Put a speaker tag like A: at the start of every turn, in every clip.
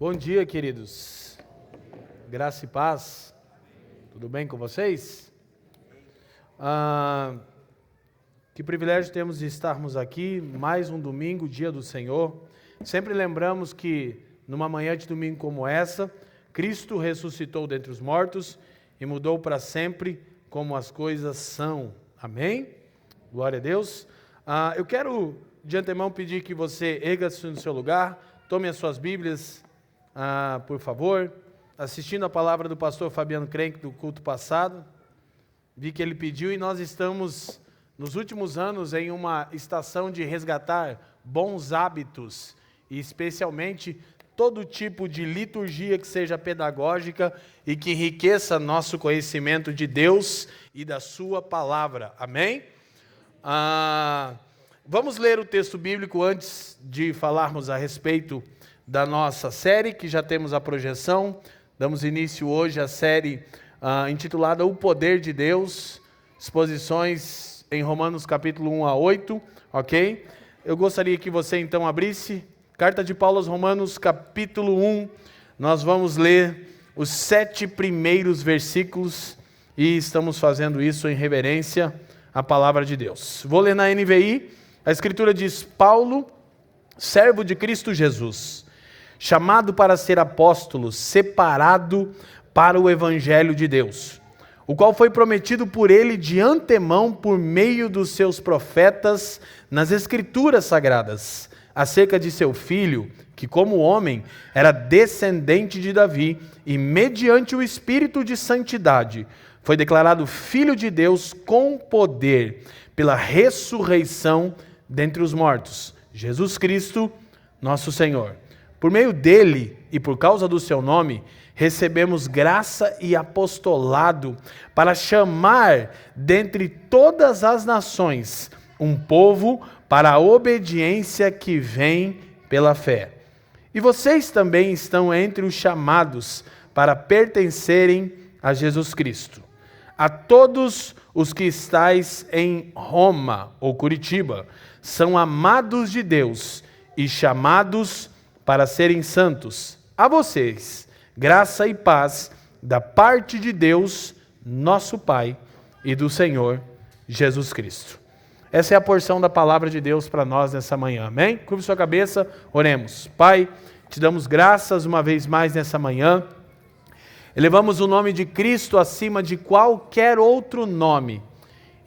A: Bom dia, queridos. Graça e paz. Tudo bem com vocês? Que privilégio temos de estarmos aqui, mais um domingo, dia do Senhor. Sempre lembramos que numa manhã de domingo como essa, Cristo ressuscitou dentre os mortos e mudou para sempre como as coisas são. Amém? Glória a Deus. Eu quero de antemão pedir que você erga-se no seu lugar, tome as suas Bíblias, por favor. Assistindo a palavra do pastor Fabiano Crenque do culto passado, vi que ele pediu e nós estamos nos últimos anos em uma estação de resgatar bons hábitos e especialmente todo tipo de liturgia que seja pedagógica e que enriqueça nosso conhecimento de Deus e da sua palavra. Amém? Vamos ler o texto bíblico antes de falarmos a respeito da nossa série, que já temos a projeção. Damos início hoje à série intitulada O Poder de Deus, exposições em Romanos capítulo 1 a 8, ok? Eu gostaria que você então abrisse, Carta de Paulo aos Romanos capítulo 1, nós vamos ler os 7 primeiros versículos e estamos fazendo isso em reverência à palavra de Deus. Vou ler na NVI, a escritura diz: Paulo, servo de Cristo Jesus, chamado para ser apóstolo, separado para o evangelho de Deus, o qual foi prometido por ele de antemão por meio dos seus profetas nas escrituras sagradas, acerca de seu filho, que como homem era descendente de Davi e mediante o Espírito de santidade foi declarado Filho de Deus com poder pela ressurreição dentre os mortos, Jesus Cristo, nosso Senhor. Por meio dele e por causa do seu nome, recebemos graça e apostolado para chamar dentre todas as nações um povo para a obediência que vem pela fé. E vocês também estão entre os chamados para pertencerem a Jesus Cristo. A todos os que estáis em Roma ou Curitiba, são amados de Deus e chamados para serem santos. A vocês, graça e paz da parte de Deus, nosso Pai, e do Senhor Jesus Cristo. Essa é a porção da palavra de Deus para nós nessa manhã, amém? Curve sua cabeça, oremos. Pai, te damos graças uma vez mais nessa manhã. Elevamos o nome de Cristo acima de qualquer outro nome.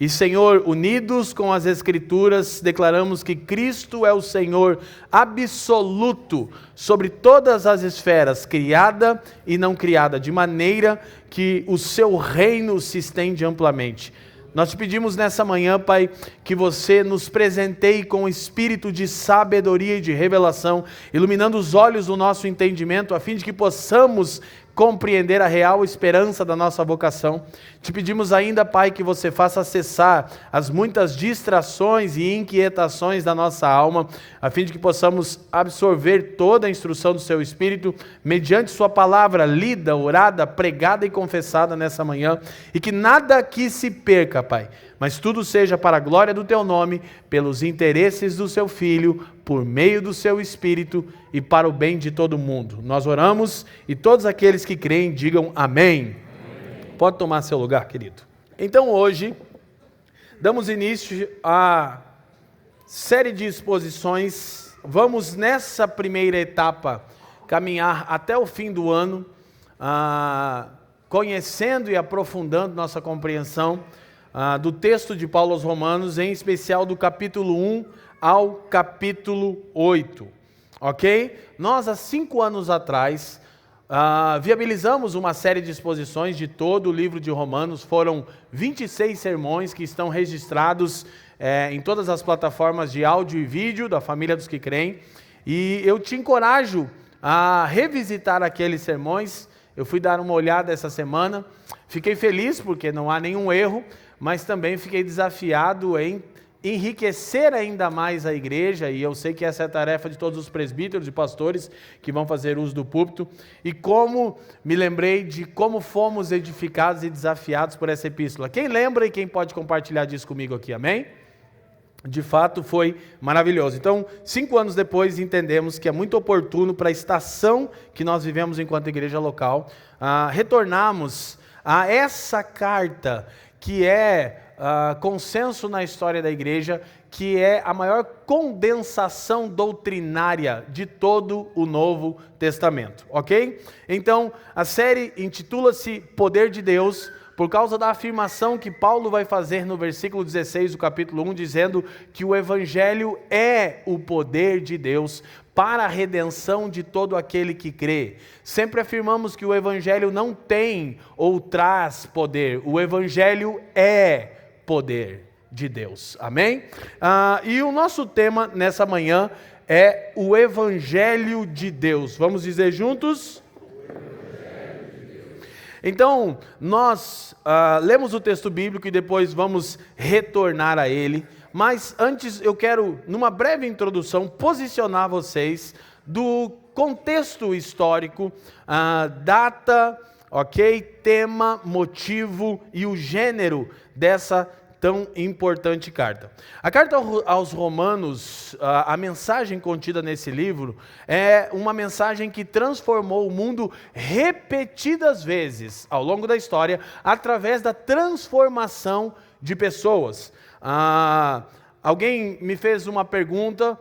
A: E, Senhor, unidos com as Escrituras, declaramos que Cristo é o Senhor absoluto sobre todas as esferas, criada e não criada, de maneira que o seu reino se estende amplamente. Nós te pedimos nessa manhã, Pai, que você nos presenteie com o espírito de sabedoria e de revelação, iluminando os olhos do nosso entendimento, a fim de que possamos compreender a real esperança da nossa vocação. Te pedimos ainda, Pai, que você faça cessar as muitas distrações e inquietações da nossa alma, a fim de que possamos absorver toda a instrução do seu Espírito, mediante sua palavra lida, orada, pregada e confessada nessa manhã, e que nada aqui se perca, Pai, mas tudo seja para a glória do teu nome, pelos interesses do seu Filho, por meio do seu Espírito e para o bem de todo mundo. Nós oramos e todos aqueles que creem digam amém. Pode tomar seu lugar, querido. Então hoje, damos início à série de exposições. Vamos nessa primeira etapa caminhar até o fim do ano, conhecendo e aprofundando nossa compreensão do texto de Paulo aos Romanos, em especial do capítulo 1 ao capítulo 8, ok? Nós, há 5 anos atrás, viabilizamos uma série de exposições de todo o livro de Romanos. Foram 26 sermões que estão registrados em todas as plataformas de áudio e vídeo da família dos que creem, e eu te encorajo a revisitar aqueles sermões. Eu fui dar uma olhada essa semana, fiquei feliz porque não há nenhum erro, mas também fiquei desafiado em enriquecer ainda mais a igreja, e eu sei que essa é a tarefa de todos os presbíteros e pastores que vão fazer uso do púlpito, e como me lembrei de como fomos edificados e desafiados por essa epístola. Quem lembra e quem pode compartilhar disso comigo aqui, amém? de fato foi maravilhoso. Então, 5 anos depois, entendemos que é muito oportuno para a estação que nós vivemos enquanto igreja local, retornarmos a essa carta que é consenso na história da igreja, que é a maior condensação doutrinária de todo o Novo Testamento, ok? Então, a série intitula-se Poder de Deus, por causa da afirmação que Paulo vai fazer no versículo 16 do capítulo 1, dizendo que o Evangelho é o poder de Deus para a redenção de todo aquele que crê. Sempre afirmamos que o Evangelho não tem ou traz poder, o Evangelho é poder de Deus, amém? E o nosso tema nessa manhã é o Evangelho de Deus. Vamos dizer juntos? Então, nós lemos o texto bíblico e depois vamos retornar a ele, mas antes eu quero, numa breve introdução, posicionar vocês do contexto histórico, data, ok, tema, motivo e o gênero dessa tão importante carta. A carta aos Romanos, a mensagem contida nesse livro, é uma mensagem que transformou o mundo repetidas vezes ao longo da história, através da transformação de pessoas. Alguém me fez uma pergunta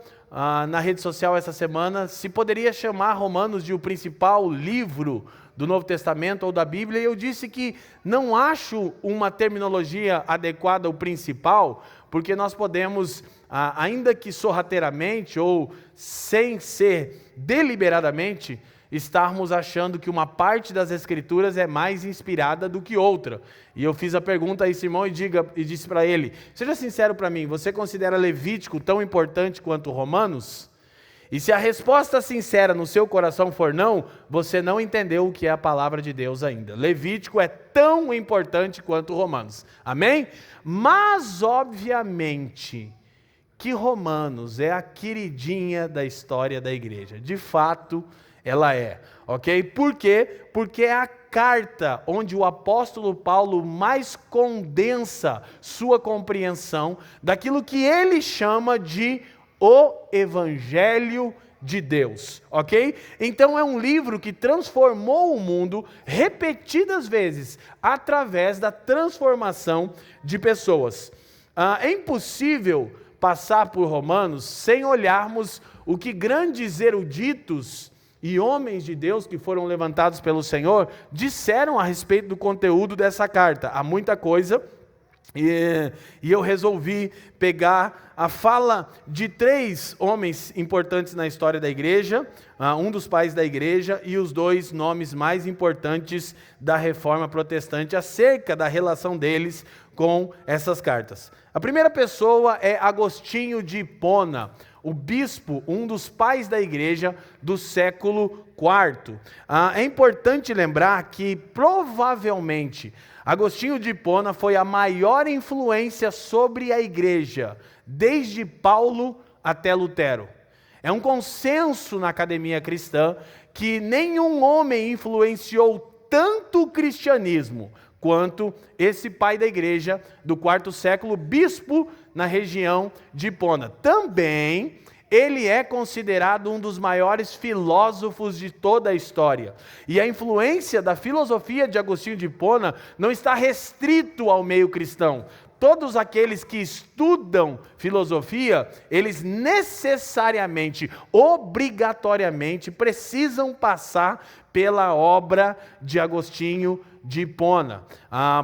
A: na rede social essa semana, se poderia chamar Romanos de o principal livro do Novo Testamento ou da Bíblia, e eu disse que não acho uma terminologia adequada o principal, porque nós podemos, ainda que sorrateiramente ou sem ser deliberadamente, estarmos achando que uma parte das Escrituras é mais inspirada do que outra. E eu fiz a pergunta a esse irmão e disse para ele, seja sincero para mim, você considera Levítico tão importante quanto Romanos? E se a resposta sincera no seu coração for não, você não entendeu o que é a palavra de Deus ainda. Levítico é tão importante quanto Romanos. Amém? Mas, obviamente, que Romanos é a queridinha da história da igreja. De fato, ela é. Ok? Por quê? Porque é a carta onde o apóstolo Paulo mais condensa sua compreensão daquilo que ele chama de o Evangelho de Deus, ok? Então é um livro que transformou o mundo repetidas vezes, através da transformação de pessoas. É impossível passar por Romanos sem olharmos o que grandes eruditos e homens de Deus que foram levantados pelo Senhor disseram a respeito do conteúdo dessa carta. Há muita coisa. E eu resolvi pegar a fala de 3 homens importantes na história da igreja, um dos pais da igreja e os 2 nomes mais importantes da reforma protestante, acerca da relação deles com essas cartas. A primeira pessoa é Agostinho de Hipona, o bispo, um dos pais da igreja do século IV. É importante lembrar que provavelmente Agostinho de Hipona foi a maior influência sobre a igreja, desde Paulo até Lutero. É um consenso na academia cristã que nenhum homem influenciou tanto o cristianismo quanto esse pai da igreja do IV século, bispo na região de Hipona. Também ele é considerado um dos maiores filósofos de toda a história. E a influência da filosofia de Agostinho de Hipona não está restrito ao meio cristão. Todos aqueles que estudam filosofia, eles necessariamente, obrigatoriamente, precisam passar pela obra de Agostinho de Hipona.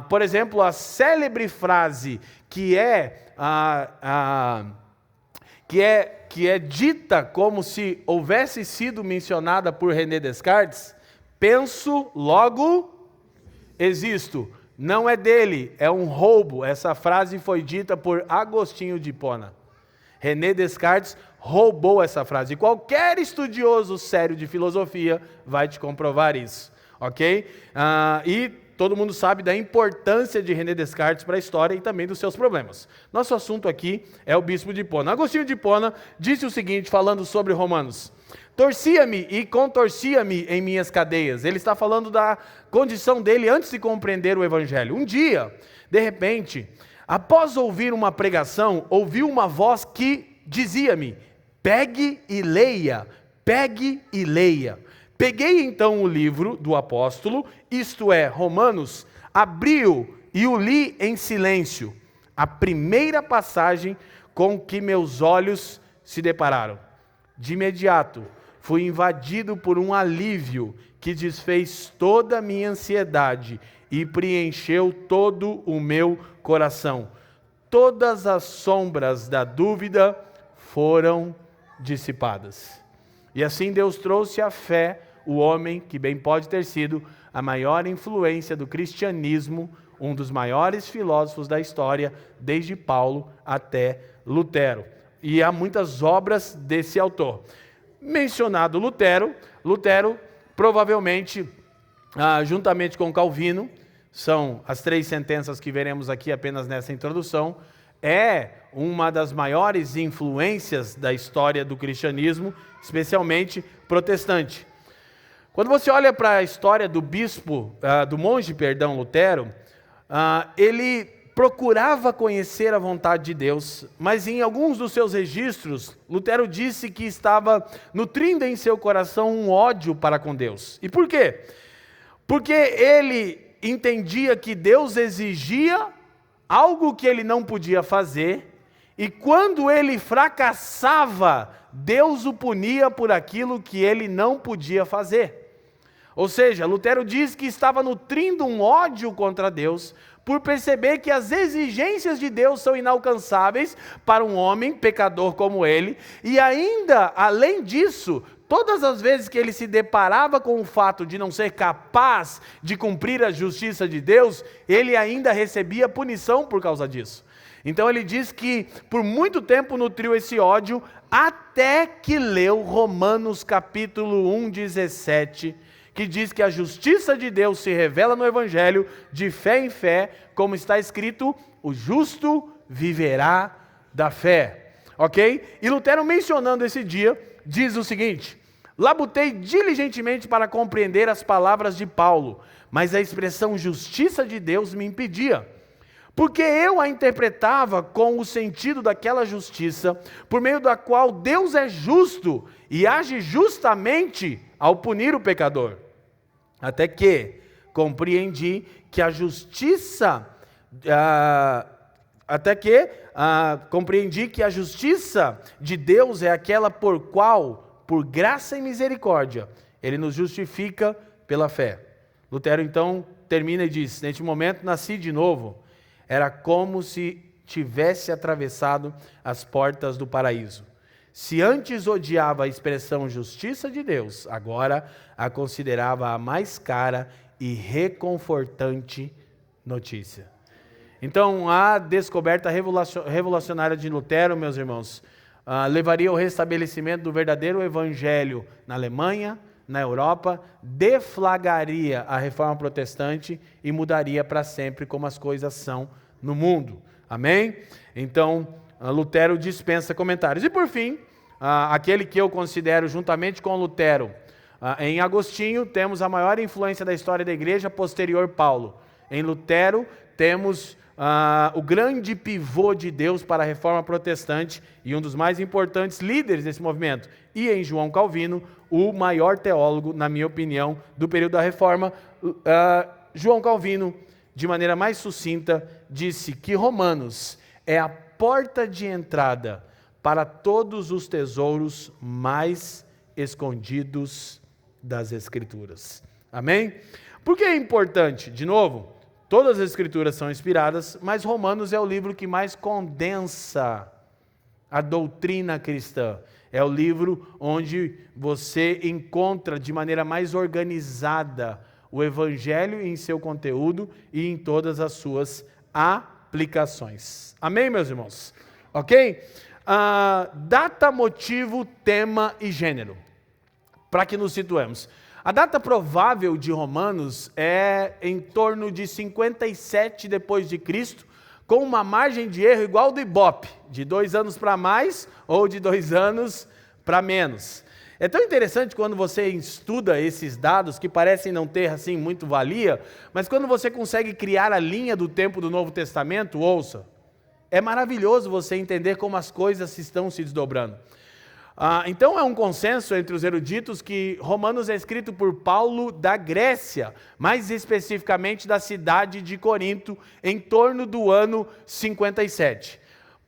A: Por exemplo, a célebre frase que é dita como se houvesse sido mencionada por René Descartes, penso, logo existo. Não é dele, é um roubo. Essa frase foi dita por Agostinho de Hipona. René Descartes roubou essa frase. E qualquer estudioso sério de filosofia vai te comprovar isso, ok? E todo mundo sabe da importância de René Descartes para a história e também dos seus problemas. Nosso assunto aqui é o bispo de Hipona. Agostinho de Hipona disse o seguinte, falando sobre Romanos: torcia-me e contorcia-me em minhas cadeias. Ele está falando da condição dele antes de compreender o Evangelho. Um dia, de repente, Após ouvir uma pregação, ouvi uma voz que dizia-me: pegue e leia, pegue e leia. Peguei então o livro do apóstolo, isto é, Romanos, abri-o e o li em silêncio. A primeira passagem com que meus olhos se depararam. De imediato, fui invadido por um alívio que desfez toda a minha ansiedade e preencheu todo o meu coração. Todas as sombras da dúvida foram dissipadas. E assim Deus trouxe à fé o homem que bem pode ter sido a maior influência do cristianismo, um dos maiores filósofos da história, desde Paulo até Lutero. E há muitas obras desse autor. Mencionado Lutero, provavelmente, juntamente com Calvino, são as 3 sentenças que veremos aqui apenas nessa introdução, é uma das maiores influências da história do cristianismo, especialmente protestante. Quando você olha para a história do monge Lutero, ele procurava conhecer a vontade de Deus, mas em alguns dos seus registros, Lutero disse que estava nutrindo em seu coração um ódio para com Deus. E por quê? Porque ele entendia que Deus exigia algo que ele não podia fazer, e quando ele fracassava, Deus o punia por aquilo que ele não podia fazer. Ou seja, Lutero diz que estava nutrindo um ódio contra Deus, por perceber que as exigências de Deus são inalcançáveis para um homem pecador como ele, e ainda, além disso, todas as vezes que ele se deparava com o fato de não ser capaz de cumprir a justiça de Deus, ele ainda recebia punição por causa disso. Então ele diz que por muito tempo nutriu esse ódio, até que leu Romanos capítulo 1:17, que diz que a justiça de Deus se revela no Evangelho, de fé em fé, como está escrito: o justo viverá da fé. Ok? E Lutero, mencionando esse dia, diz o seguinte: labutei diligentemente para compreender as palavras de Paulo, mas a expressão justiça de Deus me impedia. Porque eu a interpretava com o sentido daquela justiça, por meio da qual Deus é justo e age justamente ao punir o pecador. Até que compreendi que a justiça, de Deus é aquela por qual, por graça e misericórdia, Ele nos justifica pela fé. Lutero então termina e diz: neste momento nasci de novo. Era como se tivesse atravessado as portas do paraíso. Se antes odiava a expressão justiça de Deus, agora a considerava a mais cara e reconfortante notícia. Então, a descoberta revolucionária de Lutero, meus irmãos, levaria ao restabelecimento do verdadeiro evangelho na Alemanha, na Europa, deflagraria a reforma protestante e mudaria para sempre como as coisas são no mundo. Amém? Então, Lutero dispensa comentários. E por fim, aquele que eu considero juntamente com Lutero, em Agostinho temos a maior influência da história da igreja posterior Paulo. Em Lutero temos o grande pivô de Deus para a reforma protestante e um dos mais importantes líderes desse movimento. E em João Calvino, o maior teólogo, na minha opinião, do período da reforma. João Calvino, de maneira mais sucinta, disse que Romanos é a porta de entrada para todos os tesouros mais escondidos das Escrituras. Amém? Por que é importante? De novo, todas as Escrituras são inspiradas, mas Romanos é o livro que mais condensa a doutrina cristã. É o livro onde você encontra de maneira mais organizada o Evangelho em seu conteúdo e em todas as suas aplicações. Amém, meus irmãos? Ok? Data, motivo, tema e gênero. Para que nos situemos. A data provável de Romanos é em torno de 57 depois de Cristo, com uma margem de erro igual ao do Ibope, de 2 anos para mais ou de 2 anos para menos. É tão interessante quando você estuda esses dados que parecem não ter assim muito valia, mas quando você consegue criar a linha do tempo do Novo Testamento, ouça, É maravilhoso você entender como as coisas estão se desdobrando. Então é um consenso entre os eruditos que Romanos é escrito por Paulo da Grécia, mais especificamente da cidade de Corinto, em torno do ano 57.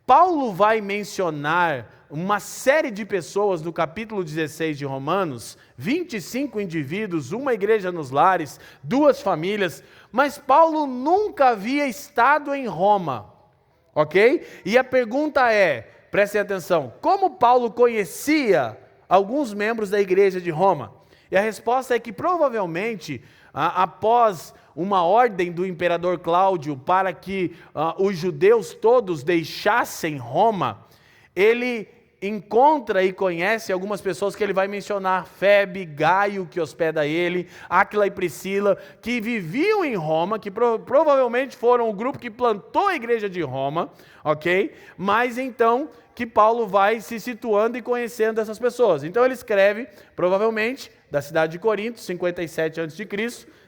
A: Paulo vai mencionar uma série de pessoas no capítulo 16 de Romanos, 25 indivíduos, uma igreja nos lares, 2 famílias, mas Paulo nunca havia estado em Roma, ok? E a pergunta é, prestem atenção, como Paulo conhecia alguns membros da igreja de Roma? E a resposta é que provavelmente, após uma ordem do imperador Cláudio para que os judeus todos deixassem Roma, ele encontra e conhece algumas pessoas que ele vai mencionar, Febe, Gaio, que hospeda ele, Áquila e Priscila, que viviam em Roma, que provavelmente foram o grupo que plantou a igreja de Roma, ok? Mas então que Paulo vai se situando e conhecendo essas pessoas. Então ele escreve, provavelmente, da cidade de Corinto, 57 a.C.,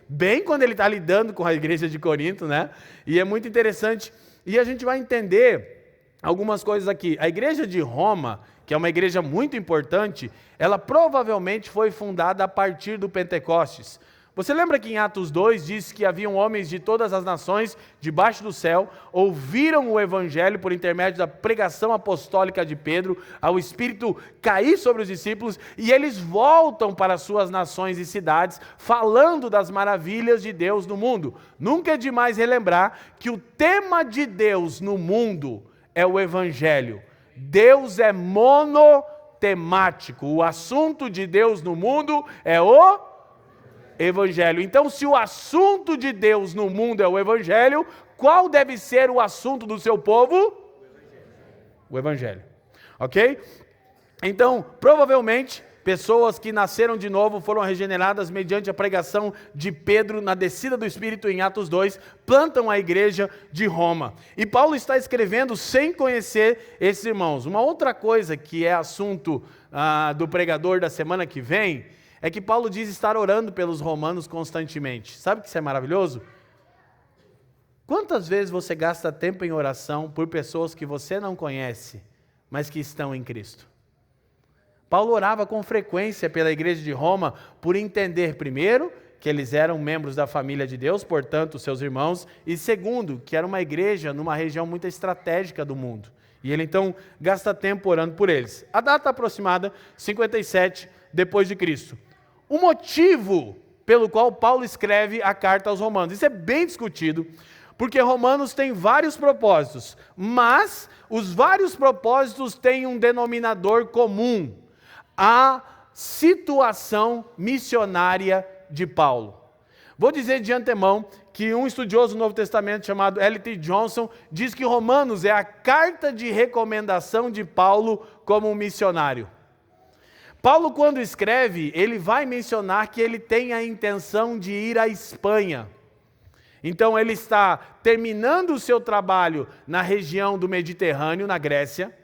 A: bem quando ele está lidando com a igreja de Corinto, né? E é muito interessante. E a gente vai entender algumas coisas aqui. A igreja de Roma, que é uma igreja muito importante, ela provavelmente foi fundada a partir do Pentecostes. Você lembra que em Atos 2 diz que haviam homens de todas as nações debaixo do céu, ouviram o evangelho por intermédio da pregação apostólica de Pedro, ao Espírito cair sobre os discípulos, e eles voltam para suas nações e cidades, falando das maravilhas de Deus no mundo. Nunca é demais relembrar que o tema de Deus no mundo é o evangelho. Deus é monotemático. O assunto de Deus no mundo é o evangelho. Então, se o assunto de Deus no mundo é o evangelho, qual deve ser o assunto do seu povo? O evangelho. Ok? Então, provavelmente, pessoas que nasceram de novo foram regeneradas mediante a pregação de Pedro na descida do Espírito em Atos 2, plantam a igreja de Roma. E Paulo está escrevendo sem conhecer esses irmãos. Uma outra coisa que é assunto do pregador da semana que vem, é que Paulo diz estar orando pelos romanos constantemente. Sabe que isso é maravilhoso? Quantas vezes você gasta tempo em oração por pessoas que você não conhece, mas que estão em Cristo? Paulo orava com frequência pela igreja de Roma, por entender, primeiro, que eles eram membros da família de Deus, portanto, seus irmãos, e segundo, que era uma igreja numa região muito estratégica do mundo. E ele então gasta tempo orando por eles. A data aproximada, 57 depois de Cristo. O motivo pelo qual Paulo escreve a carta aos Romanos, isso é bem discutido, porque Romanos tem vários propósitos, mas os vários propósitos têm um denominador comum: a situação missionária de Paulo. Vou dizer de antemão que um estudioso do Novo Testamento chamado L.T. Johnson diz que Romanos é a carta de recomendação de Paulo como um missionário. Paulo, quando escreve, ele vai mencionar que ele tem a intenção de ir à Espanha. Então ele está terminando o seu trabalho na região do Mediterrâneo, na Grécia,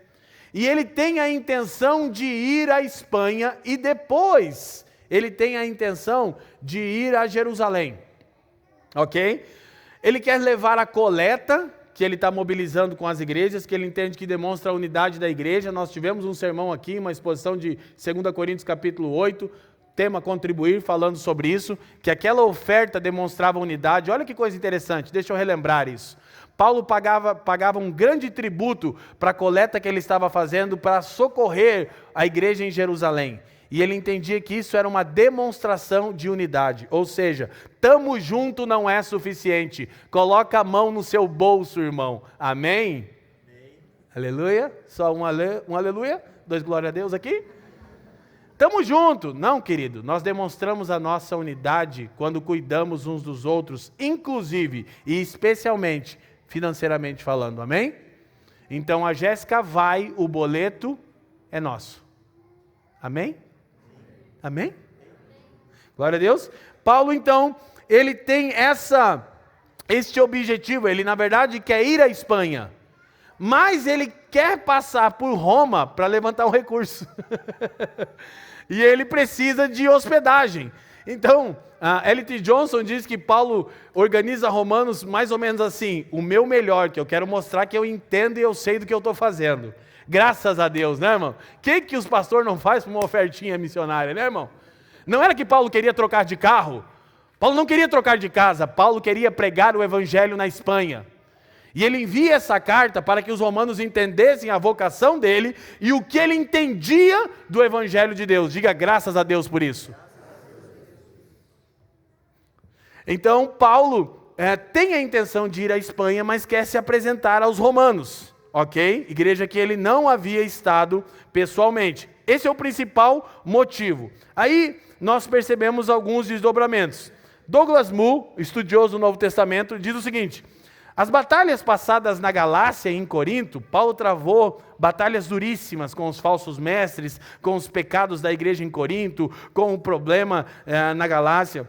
A: e ele tem a intenção de ir à Espanha e depois ele tem a intenção de ir a Jerusalém. Ok? Ele quer levar a coleta que ele está mobilizando com as igrejas, que ele entende que demonstra a unidade da igreja. Nós tivemos um sermão aqui, uma exposição de 2 Coríntios capítulo 8, tema contribuir, falando sobre isso, que aquela oferta demonstrava unidade. Olha que coisa interessante, deixa eu relembrar isso. Paulo pagava um grande tributo para a coleta que ele estava fazendo para socorrer a igreja em Jerusalém. E ele entendia que isso era uma demonstração de unidade. Ou seja, tamo junto não é suficiente. Coloca a mão no seu bolso, irmão. Amém? Amém. Aleluia. Só um aleluia. 2 glória a Deus aqui. Tamo junto. Não, querido. Nós demonstramos a nossa unidade quando cuidamos uns dos outros, inclusive e especialmente financeiramente falando. Amém? Então a Jéssica vai, o boleto é nosso. Amém? Amém? Glória a Deus. Paulo, então, ele tem este objetivo. Ele, na verdade, quer ir à Espanha. Mas ele quer passar por Roma para levantar um recurso. E ele precisa de hospedagem. Então, a L.T. Johnson diz que Paulo organiza Romanos mais ou menos assim: o meu melhor, que eu quero mostrar que eu entendo e eu sei do que eu estou fazendo. Graças a Deus, né, irmão? O que os pastores não fazem para uma ofertinha missionária, né, irmão? Não era que Paulo queria trocar de carro. Paulo não queria trocar de casa. Paulo queria pregar o evangelho na Espanha. E ele envia essa carta para que os romanos entendessem a vocação dele e o que ele entendia do evangelho de Deus. Diga graças a Deus por isso. Então, Paulo tem a intenção de ir à Espanha, mas quer se apresentar aos romanos, ok? Igreja que ele não havia estado pessoalmente. Esse é o principal motivo. Aí, nós percebemos alguns desdobramentos. Douglas Moo, estudioso do Novo Testamento, diz o seguinte: as batalhas passadas na Galácia e em Corinto, Paulo travou batalhas duríssimas com os falsos mestres, com os pecados da igreja em Corinto, com o problema na Galácia.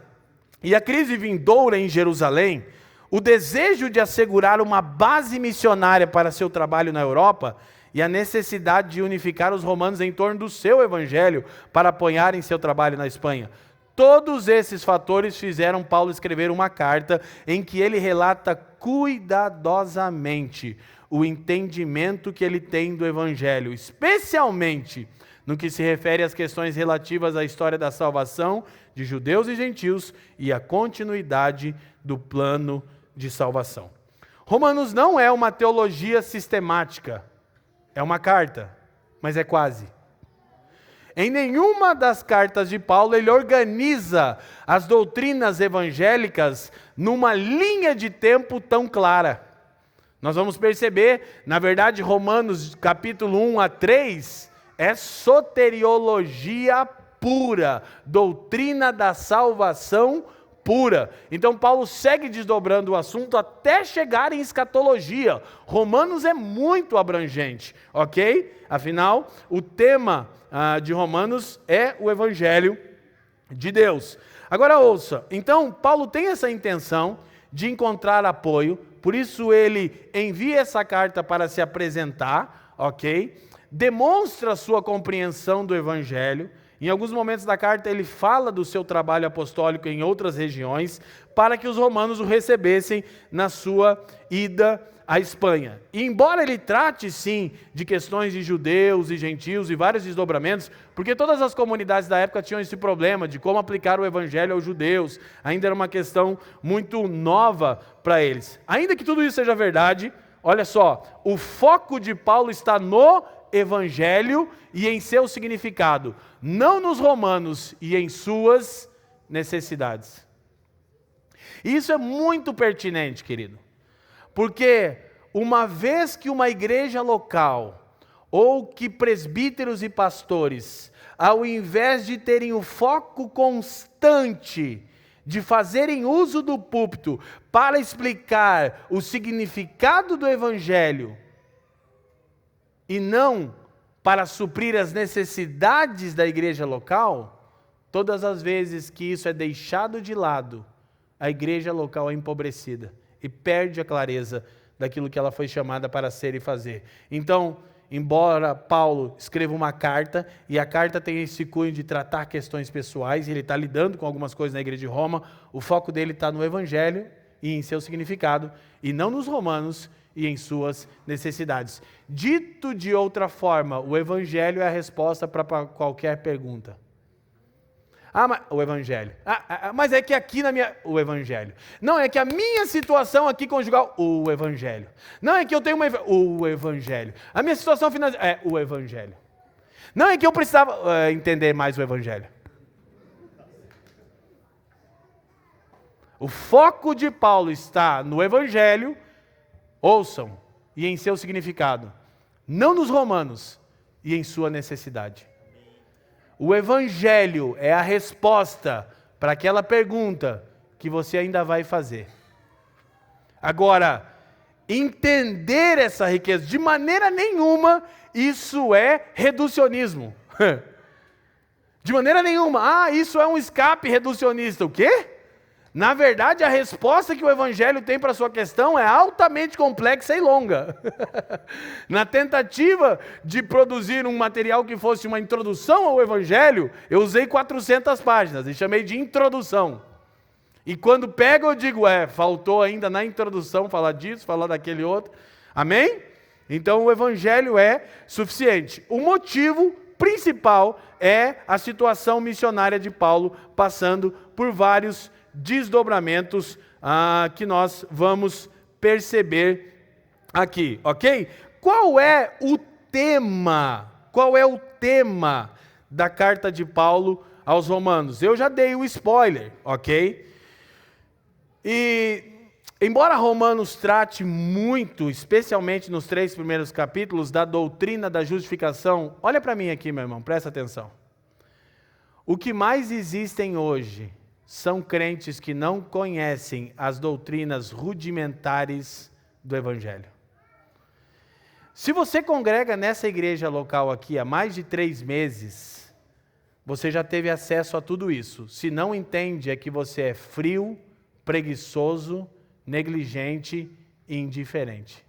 A: E a crise vindoura em Jerusalém, o desejo de assegurar uma base missionária para seu trabalho na Europa e a necessidade de unificar os romanos em torno do seu evangelho para apoiarem seu trabalho na Espanha. Todos esses fatores fizeram Paulo escrever uma carta em que ele relata cuidadosamente o entendimento que ele tem do evangelho, especialmente no que se refere às questões relativas à história da salvação de judeus e gentios e à continuidade do plano de salvação. Romanos não é uma teologia sistemática, é uma carta, mas é quase. Em nenhuma das cartas de Paulo ele organiza as doutrinas evangélicas numa linha de tempo tão clara. Nós vamos perceber, na verdade, Romanos capítulo 1 a 3 é soteriologia pura, doutrina da salvação pura. Então Paulo segue desdobrando o assunto até chegar em escatologia. Romanos é muito abrangente, ok? Afinal, o tema de Romanos é o evangelho de Deus. Agora ouça, então Paulo tem essa intenção de encontrar apoio, por isso ele envia essa carta para se apresentar, ok? Demonstra sua compreensão do evangelho. Em alguns momentos da carta ele fala do seu trabalho apostólico em outras regiões, para que os romanos o recebessem na sua ida à Espanha. E embora ele trate sim de questões de judeus e gentios e vários desdobramentos, porque todas as comunidades da época tinham esse problema de como aplicar o evangelho aos judeus, ainda era uma questão muito nova para eles. Ainda que tudo isso seja verdade, olha só, o foco de Paulo está no evangelho e em seu significado, não nos romanos e em suas necessidades. E isso é muito pertinente, querido, porque uma vez que uma igreja local, ou que presbíteros e pastores, ao invés de terem o foco constante de fazerem uso do púlpito para explicar o significado do evangelho, e não para suprir as necessidades da igreja local, todas as vezes que isso é deixado de lado, a igreja local é empobrecida e perde a clareza daquilo que ela foi chamada para ser e fazer. Então, embora Paulo escreva uma carta, e a carta tem esse cunho de tratar questões pessoais, ele está lidando com algumas coisas na igreja de Roma, o foco dele está no evangelho e em seu significado, e não nos romanos e em suas necessidades. Dito de outra forma, o evangelho é a resposta para qualquer pergunta. Mas o evangelho. Mas é que aqui na minha... O evangelho. Não, é que a minha situação aqui conjugal... O evangelho. Não, é que eu tenho uma... O evangelho. A minha situação financeira... O evangelho. Não, é que eu precisava entender mais o evangelho. O foco de Paulo está no evangelho, ouçam, e em seu significado, não nos romanos e em sua necessidade. O evangelho é a resposta para aquela pergunta que você ainda vai fazer. Agora, entender essa riqueza, de maneira nenhuma, isso é reducionismo. De maneira nenhuma. Isso é um escape reducionista. O quê? Na verdade, a resposta que o Evangelho tem para a sua questão é altamente complexa e longa. Na tentativa de produzir um material que fosse uma introdução ao Evangelho, eu usei 400 páginas e chamei de introdução. E quando pego eu digo, faltou ainda na introdução falar disso, falar daquele outro. Amém? Então o Evangelho é suficiente. O motivo principal é a situação missionária de Paulo, passando por vários desdobramentos que nós vamos perceber aqui, ok? Qual é o tema? Qual é o tema da carta de Paulo aos Romanos? Eu já dei o spoiler, ok? E embora Romanos trate muito, especialmente nos 3 primeiros capítulos, da doutrina da justificação, olha para mim aqui, meu irmão, presta atenção. O que mais existem hoje são crentes que não conhecem as doutrinas rudimentares do Evangelho. Se você congrega nessa igreja local aqui há mais de 3 meses, você já teve acesso a tudo isso. Se não entende, é que você é frio, preguiçoso, negligente e indiferente.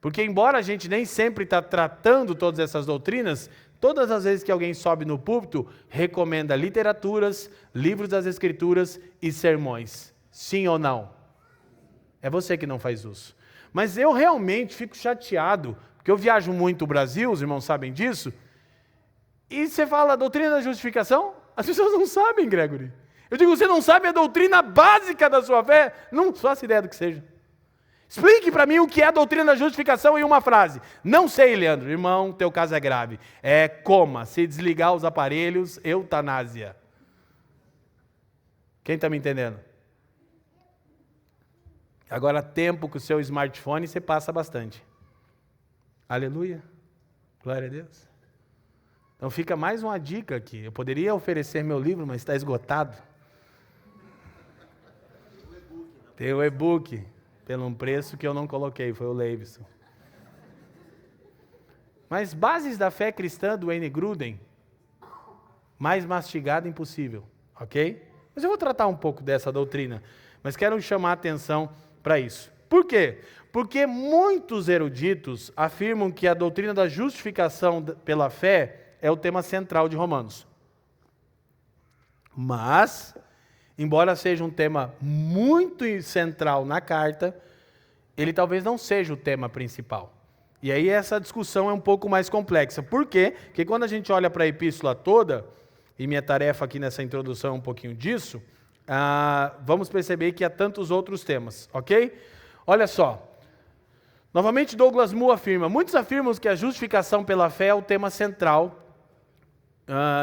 A: Porque embora a gente nem sempre está tratando todas essas doutrinas, todas as vezes que alguém sobe no púlpito, recomenda literaturas, livros das Escrituras e sermões. Sim ou não? É você que não faz uso. Mas eu realmente fico chateado, porque eu viajo muito o Brasil, os irmãos sabem disso, e você fala a doutrina da justificação, as pessoas não sabem, Gregory. Eu digo, você não sabe a doutrina básica da sua fé? Não faço ideia do que seja. Explique para mim o que é a doutrina da justificação em uma frase. Não sei, Leandro. Irmão, teu caso é grave. É coma, se desligar os aparelhos, eutanásia. Quem está me entendendo? Agora, tempo com o seu smartphone, você passa bastante. Aleluia. Glória a Deus. Então fica mais uma dica aqui. Eu poderia oferecer meu livro, mas está esgotado. Tem o e-book. Pelo um preço que eu não coloquei, foi o Leivson. Mas Bases da Fé Cristã, do Wayne Grudem, mais mastigado impossível, ok? Mas eu vou tratar um pouco dessa doutrina, mas quero chamar a atenção para isso. Por quê? Porque muitos eruditos afirmam que a doutrina da justificação pela fé é o tema central de Romanos. Mas, embora seja um tema muito central na carta, ele talvez não seja o tema principal. E aí essa discussão é um pouco mais complexa. Por quê? Porque quando a gente olha para a epístola toda, e minha tarefa aqui nessa introdução é um pouquinho disso, vamos perceber que há tantos outros temas, ok? Olha só. Novamente Douglas Moo afirma, muitos afirmam que a justificação pela fé é o tema central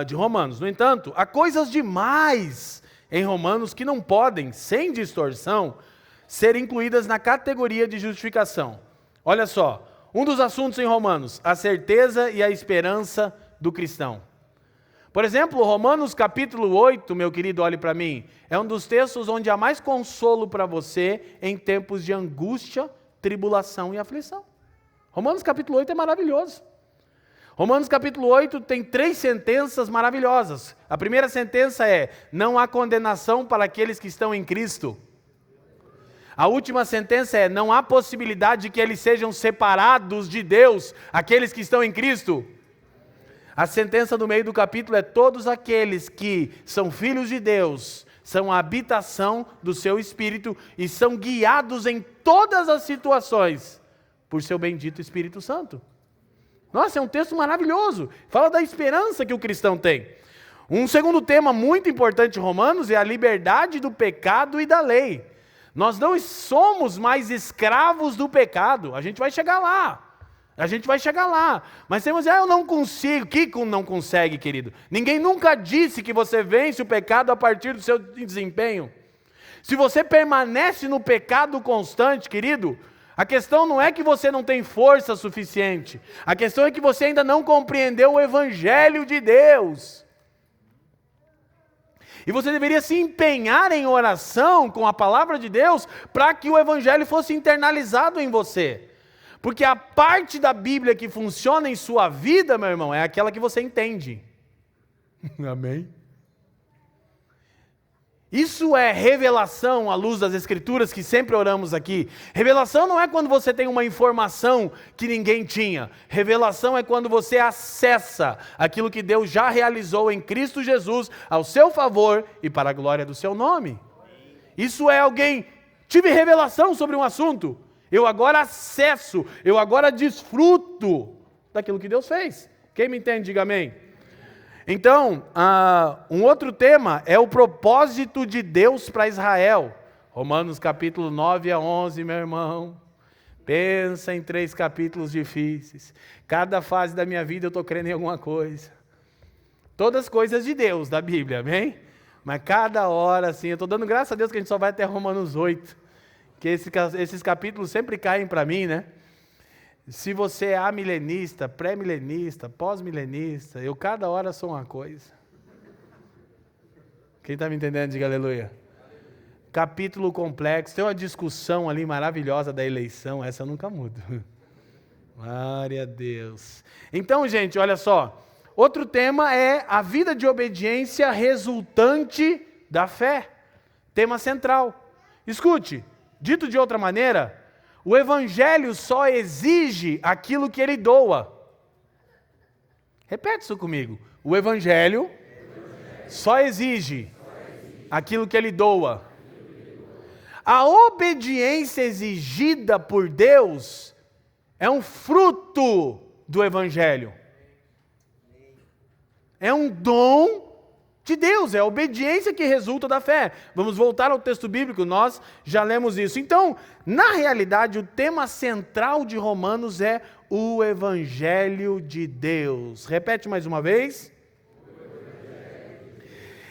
A: de Romanos. No entanto, há coisas demais em Romanos que não podem, sem distorção, ser incluídas na categoria de justificação. Olha só, um dos assuntos em Romanos, a certeza e a esperança do cristão. Por exemplo, Romanos capítulo 8, meu querido, olhe para mim, é um dos textos onde há mais consolo para você em tempos de angústia, tribulação e aflição. Romanos capítulo 8 é maravilhoso. Romanos capítulo 8 tem 3 sentenças maravilhosas. A primeira sentença é, não há condenação para aqueles que estão em Cristo. A última sentença é, não há possibilidade de que eles sejam separados de Deus, aqueles que estão em Cristo. A sentença do meio do capítulo é, todos aqueles que são filhos de Deus, são a habitação do seu Espírito e são guiados em todas as situações por seu bendito Espírito Santo. Nossa, é um texto maravilhoso. Fala da esperança que o cristão tem. Um segundo tema muito importante em Romanos é a liberdade do pecado e da lei. Nós não somos mais escravos do pecado. A gente vai chegar lá. A gente vai chegar lá. Mas temos eu não consigo. Que não consegue, querido? Ninguém nunca disse que você vence o pecado a partir do seu desempenho. Se você permanece no pecado constante, querido, a questão não é que você não tem força suficiente. A questão é que você ainda não compreendeu o Evangelho de Deus. E você deveria se empenhar em oração com a palavra de Deus para que o Evangelho fosse internalizado em você. Porque a parte da Bíblia que funciona em sua vida, meu irmão, é aquela que você entende. Amém? Isso é revelação à luz das Escrituras que sempre oramos aqui. Revelação não é quando você tem uma informação que ninguém tinha. Revelação é quando você acessa aquilo que Deus já realizou em Cristo Jesus ao seu favor e para a glória do seu nome. Isso é alguém, tive revelação sobre um assunto, eu agora acesso, eu agora desfruto daquilo que Deus fez. Quem me entende, diga amém. Então, um outro tema é o propósito de Deus para Israel. Romanos capítulo 9 a 11, meu irmão. Pensa em 3 capítulos difíceis. Cada fase da minha vida eu estou crendo em alguma coisa. Todas coisas de Deus, da Bíblia, amém? Mas cada hora, assim, eu estou dando graças a Deus que a gente só vai até Romanos 8. Que esses capítulos sempre caem para mim, né? Se você é amilenista, pré-milenista, pós-milenista, eu cada hora sou uma coisa. Quem está me entendendo, diga aleluia. Capítulo complexo, tem uma discussão ali maravilhosa da eleição, essa eu nunca mudo. Glória a Deus. Então, gente, olha só. Outro tema é a vida de obediência resultante da fé. Tema central. Escute, dito de outra maneira, o Evangelho só exige aquilo que ele doa. Repete isso comigo. O Evangelho só exige aquilo que ele doa. A obediência exigida por Deus é um fruto do Evangelho. É um dom de Deus, é a obediência que resulta da fé. Vamos voltar ao texto bíblico, nós já lemos isso. Então, na realidade, o tema central de Romanos é o Evangelho de Deus. Repete mais uma vez.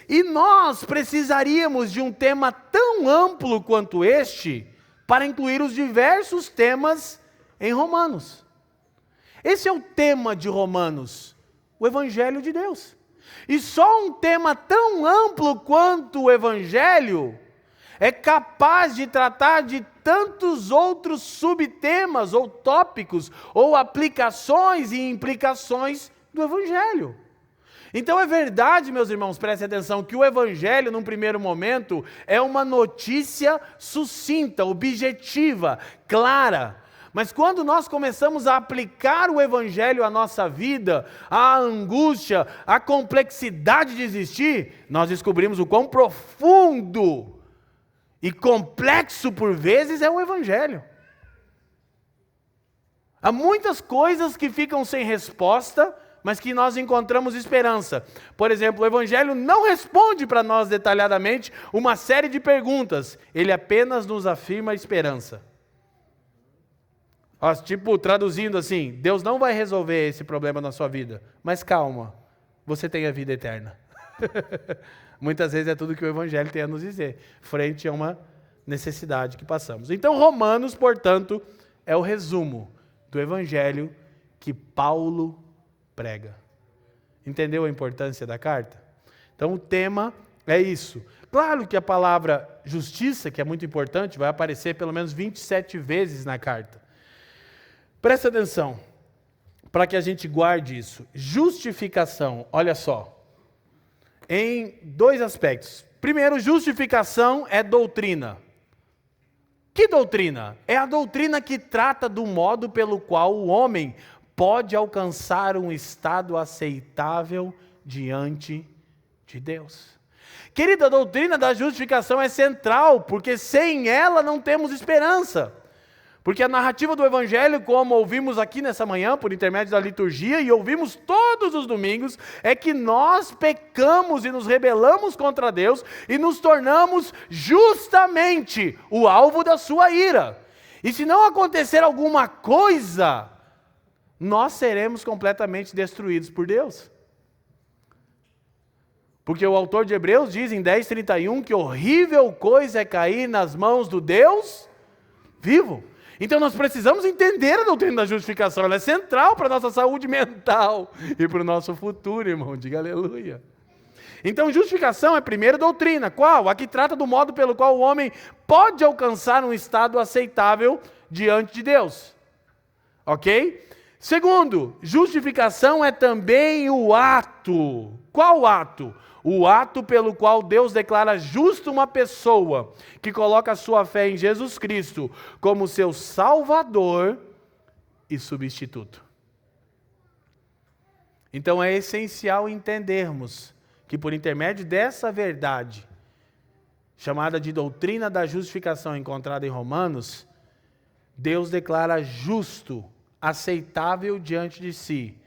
A: E nós precisaríamos de um tema tão amplo quanto este para incluir os diversos temas em Romanos. Esse é o tema de Romanos, o Evangelho de Deus. E só um tema tão amplo quanto o Evangelho é capaz de tratar de tantos outros subtemas ou tópicos ou aplicações e implicações do Evangelho. Então é verdade, meus irmãos, prestem atenção, que o Evangelho, num primeiro momento, é uma notícia sucinta, objetiva, clara. Mas quando nós começamos a aplicar o Evangelho à nossa vida, à angústia, à complexidade de existir, nós descobrimos o quão profundo e complexo por vezes é o Evangelho. Há muitas coisas que ficam sem resposta, mas que nós encontramos esperança. Por exemplo, o Evangelho não responde para nós detalhadamente uma série de perguntas, ele apenas nos afirma a esperança. Tipo, traduzindo assim, Deus não vai resolver esse problema na sua vida, mas calma, você tem a vida eterna. Muitas vezes é tudo que o Evangelho tem a nos dizer, frente a uma necessidade que passamos. Então, Romanos, portanto, é o resumo do Evangelho que Paulo prega. Entendeu a importância da carta? Então, o tema é isso. Claro que a palavra justiça, que é muito importante, vai aparecer pelo menos 27 vezes na carta. Presta atenção, para que a gente guarde isso. Justificação, olha só, em 2 aspectos. Primeiro, justificação é doutrina. Que doutrina? É a doutrina que trata do modo pelo qual o homem pode alcançar um estado aceitável diante de Deus. Querida, a doutrina da justificação é central, porque sem ela não temos esperança. Porque a narrativa do Evangelho, como ouvimos aqui nessa manhã, por intermédio da liturgia, e ouvimos todos os domingos, é que nós pecamos e nos rebelamos contra Deus e nos tornamos justamente o alvo da sua ira. E se não acontecer alguma coisa, nós seremos completamente destruídos por Deus. Porque o autor de Hebreus diz em 10:31 que horrível coisa é cair nas mãos do Deus vivo. Então nós precisamos entender a doutrina da justificação, ela é central para a nossa saúde mental e para o nosso futuro, irmão, diga aleluia. Então justificação é a primeira doutrina, qual? A que trata do modo pelo qual o homem pode alcançar um estado aceitável diante de Deus, ok? Segundo, justificação é também o ato. Qual ato? O ato pelo qual Deus declara justo uma pessoa que coloca a sua fé em Jesus Cristo como seu Salvador e substituto. Então é essencial entendermos que por intermédio dessa verdade, chamada de doutrina da justificação encontrada em Romanos, Deus declara justo, aceitável diante de si,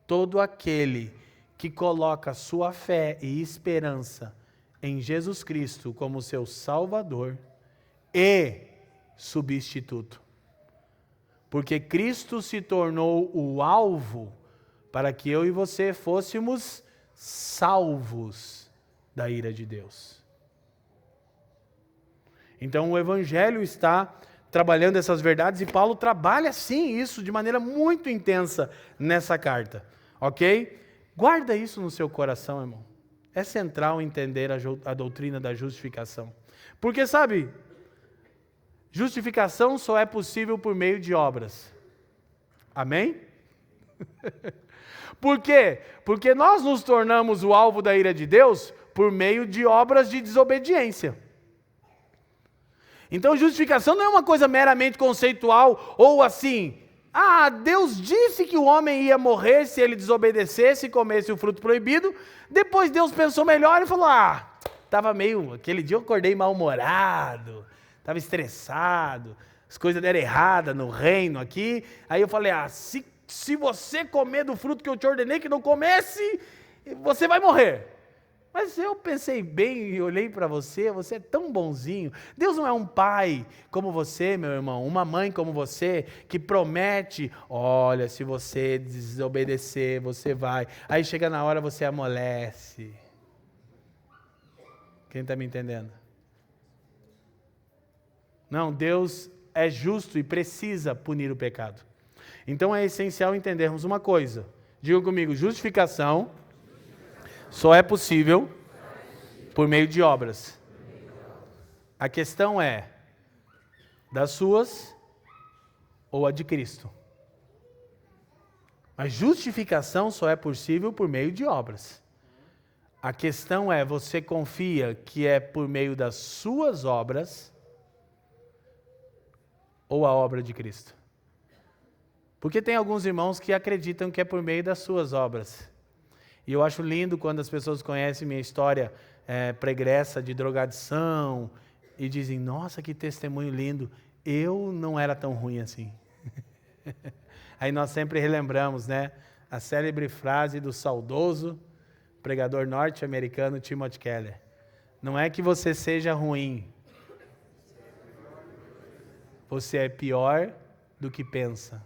A: todo aquele que coloca sua fé e esperança em Jesus Cristo como seu Salvador e substituto. Porque Cristo se tornou o alvo para que eu e você fôssemos salvos da ira de Deus. Então o Evangelho está trabalhando essas verdades e Paulo trabalha sim isso de maneira muito intensa nessa carta, ok? Guarda isso no seu coração, irmão. É central entender a doutrina da justificação. Porque sabe, justificação só é possível por meio de obras. Amém? Por quê? Porque nós nos tornamos o alvo da ira de Deus por meio de obras de desobediência. Então justificação não é uma coisa meramente conceitual ou assim, Deus disse que o homem ia morrer se ele desobedecesse e comesse o fruto proibido. Depois Deus pensou melhor e falou, aquele dia eu acordei mal-humorado, estava estressado, as coisas deram errada no reino aqui. Aí eu falei, se você comer do fruto que eu te ordenei que não comesse, você vai morrer. Mas eu pensei bem e olhei para você é tão bonzinho. Deus não é um pai como você, meu irmão, uma mãe como você, que promete, olha, se você desobedecer, você vai. Aí chega na hora, você amolece. Quem está me entendendo? Não, Deus é justo e precisa punir o pecado. Então é essencial entendermos uma coisa. Diga comigo, justificação só é possível por meio de obras. A questão é, das suas ou a de Cristo? A justificação só é possível por meio de obras. A questão é, você confia que é por meio das suas obras ou a obra de Cristo? Porque tem alguns irmãos que acreditam que é por meio das suas obras. E eu acho lindo quando as pessoas conhecem minha história pregressa de drogadição e dizem, nossa, que testemunho lindo, eu não era tão ruim assim. Aí nós sempre relembramos, né, a célebre frase do saudoso pregador norte-americano Timothy Keller. Não é que você seja ruim, você é pior do que pensa.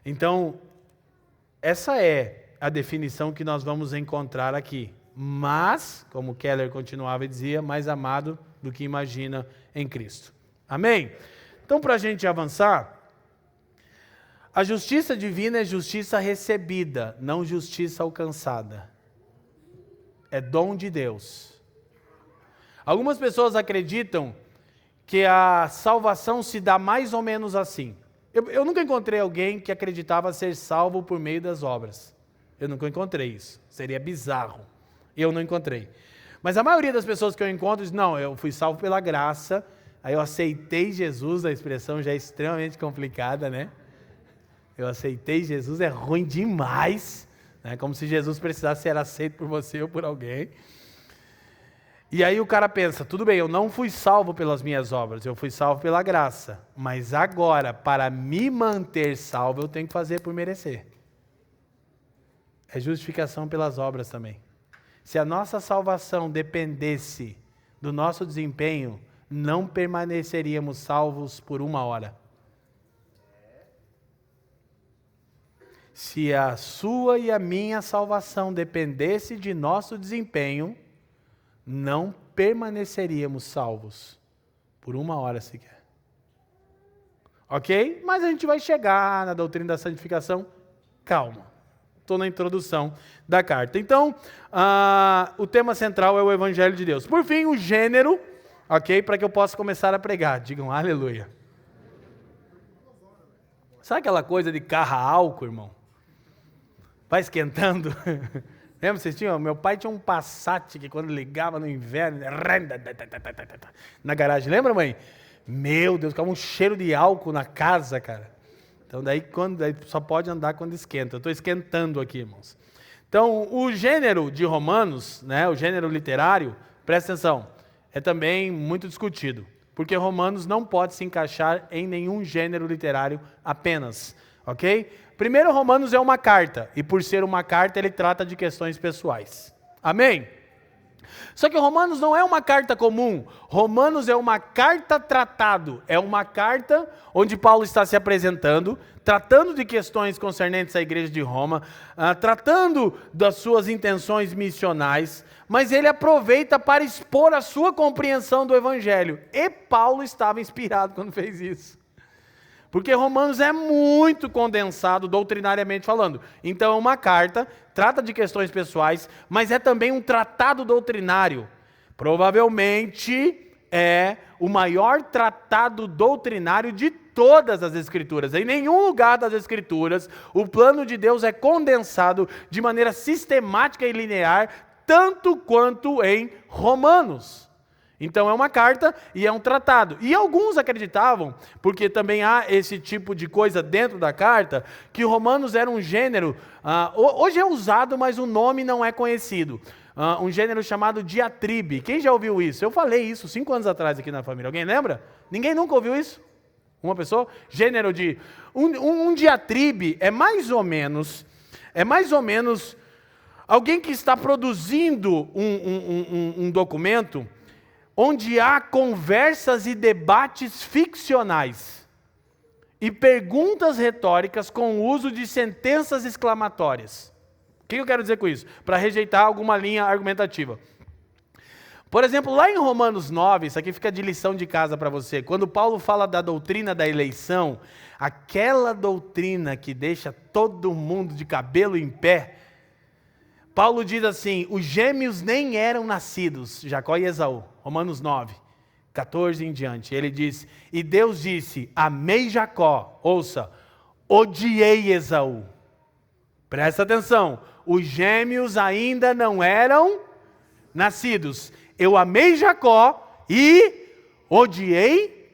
A: Então, essa é a definição que nós vamos encontrar aqui. Mas, como Keller continuava e dizia, mais amado do que imagina em Cristo. Amém? Então, para a gente avançar, a justiça divina é justiça recebida, não justiça alcançada. É dom de Deus. Algumas pessoas acreditam que a salvação se dá mais ou menos assim. Eu nunca encontrei alguém que acreditava ser salvo por meio das obras. Eu nunca encontrei isso. Seria bizarro. Eu não encontrei. Mas a maioria das pessoas que eu encontro diz, não, eu fui salvo pela graça, aí eu aceitei Jesus, a expressão já é extremamente complicada, né? Eu aceitei Jesus, é ruim demais, né? Como se Jesus precisasse ser aceito por você ou por alguém. E aí o cara pensa, tudo bem, eu não fui salvo pelas minhas obras, eu fui salvo pela graça. Mas agora, para me manter salvo, eu tenho que fazer por merecer. É justificação pelas obras também. Se a nossa salvação dependesse do nosso desempenho, não permaneceríamos salvos por uma hora. Se a sua e a minha salvação dependesse de nosso desempenho, não permaneceríamos salvos por uma hora sequer. Ok? Mas a gente vai chegar na doutrina da santificação. Calma. Estou na introdução da carta. Então, o tema central é o Evangelho de Deus. Por fim, o gênero, ok? Para que eu possa começar a pregar. Digam aleluia. Sabe aquela coisa de carro a álcool, irmão? Vai esquentando. Lembra, vocês tinham? Meu pai tinha um Passat que quando ligava no inverno, na garagem. Lembra, mãe? Meu Deus, ficava um cheiro de álcool na casa, cara. Então daí só pode andar quando esquenta. Eu estou esquentando aqui, irmãos. Então, o gênero de Romanos, né, o gênero literário, presta atenção, é também muito discutido. Porque Romanos não pode se encaixar em nenhum gênero literário apenas. Ok? Primeiro, Romanos é uma carta. E por ser uma carta, ele trata de questões pessoais. Amém? Só que Romanos não é uma carta comum. Romanos é uma carta tratado. É uma carta onde Paulo está se apresentando, tratando de questões concernentes à igreja de Roma, tratando das suas intenções missionais, mas ele aproveita para expor a sua compreensão do evangelho. E Paulo estava inspirado quando fez isso. Porque Romanos é muito condensado doutrinariamente falando. Então é uma carta, trata de questões pessoais, mas é também um tratado doutrinário. Provavelmente é o maior tratado doutrinário de todas as Escrituras. Em nenhum lugar das Escrituras o plano de Deus é condensado de maneira sistemática e linear, tanto quanto em Romanos. Então é uma carta e é um tratado. E alguns acreditavam, porque também há esse tipo de coisa dentro da carta, que Romanos era um gênero, hoje é usado, mas o nome não é conhecido. Um gênero chamado diatribe. Quem já ouviu isso? Eu falei isso 5 anos atrás aqui na família. Alguém lembra? Ninguém nunca ouviu isso? Uma pessoa? Gênero de... Um diatribe é mais ou menos alguém que está produzindo um documento onde há conversas e debates ficcionais e perguntas retóricas com o uso de sentenças exclamatórias. O que eu quero dizer com isso? Para rejeitar alguma linha argumentativa. Por exemplo, lá em Romanos 9, isso aqui fica de lição de casa para você, quando Paulo fala da doutrina da eleição, aquela doutrina que deixa todo mundo de cabelo em pé, Paulo diz assim, os gêmeos nem eram nascidos, Jacó e Esaú, Romanos 9, 14 em diante. Ele diz, e Deus disse, amei Jacó, ouça, odiei Esaú. Presta atenção, os gêmeos ainda não eram nascidos. Eu amei Jacó e odiei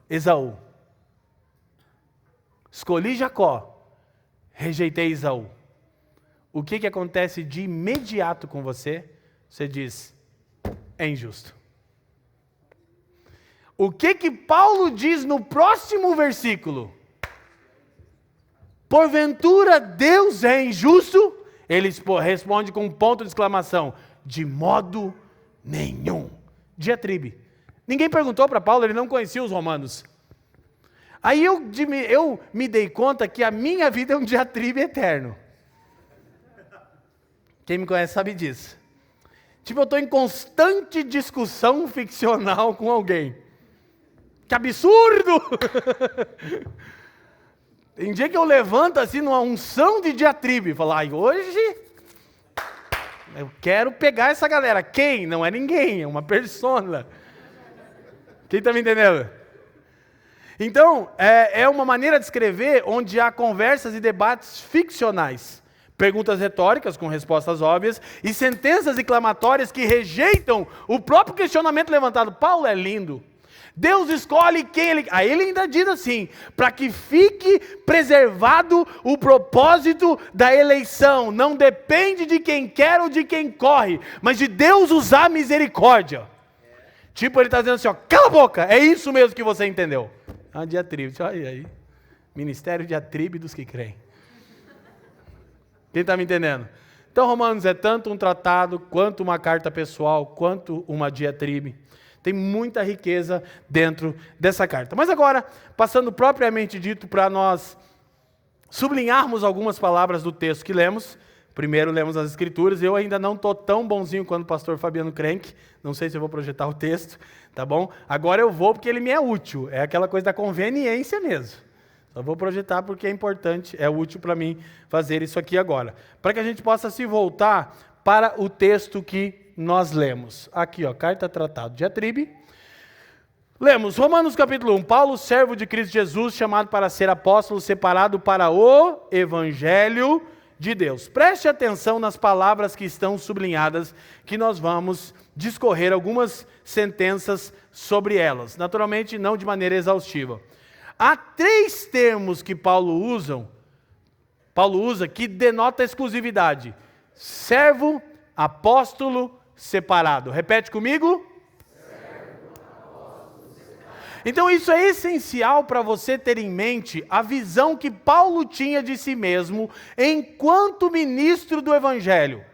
A: Esaú. Escolhi Jacó, rejeitei Esaú. O que acontece de imediato com você? Você diz, é injusto. O que Paulo diz no próximo versículo? Porventura Deus é injusto? Ele responde com um ponto de exclamação, de modo nenhum. Diatribe. Ninguém perguntou para Paulo, ele não conhecia os romanos. Aí eu me dei conta que a minha vida é um diatribe eterno. Quem me conhece sabe disso. Tipo, eu estou em constante discussão ficcional com alguém. Que absurdo! Tem dia que eu levanto assim numa unção de diatribe e falo, hoje eu quero pegar essa galera. Quem? Não é ninguém, é uma persona. Quem está me entendendo? Então, é uma maneira de escrever onde há conversas e debates ficcionais. Perguntas retóricas com respostas óbvias e sentenças exclamatórias que rejeitam o próprio questionamento levantado. Paulo é lindo. Deus escolhe quem ele... Aí ele ainda diz assim, para que fique preservado o propósito da eleição. Não depende de quem quer ou de quem corre, mas de Deus usar misericórdia. Tipo, ele está dizendo assim, cala a boca, é isso mesmo que você entendeu. Ah, diatribe, olha aí. Ministério diatribe dos que creem. Quem está me entendendo? Então, Romanos é tanto um tratado, quanto uma carta pessoal, quanto uma diatribe. Tem muita riqueza dentro dessa carta. Mas agora, passando propriamente dito para nós sublinharmos algumas palavras do texto que lemos. Primeiro lemos as Escrituras. Eu ainda não estou tão bonzinho quanto o pastor Fabiano Crenck. Não sei se eu vou projetar o texto, tá bom? Agora eu vou porque ele me é útil. É aquela coisa da conveniência mesmo. Só vou projetar porque é importante, é útil para mim fazer isso aqui agora. Para que a gente possa se voltar para o texto que nós lemos. Aqui, carta tratado diatribe. Lemos Romanos capítulo 1. Paulo, servo de Cristo Jesus, chamado para ser apóstolo, separado para o evangelho de Deus. Preste atenção nas palavras que estão sublinhadas, que nós vamos discorrer algumas sentenças sobre elas. Naturalmente, não de maneira exaustiva. Há 3 termos que Paulo usa que denota exclusividade: servo, apóstolo, separado. Repete comigo. Então isso é essencial para você ter em mente a visão que Paulo tinha de si mesmo enquanto ministro do Evangelho.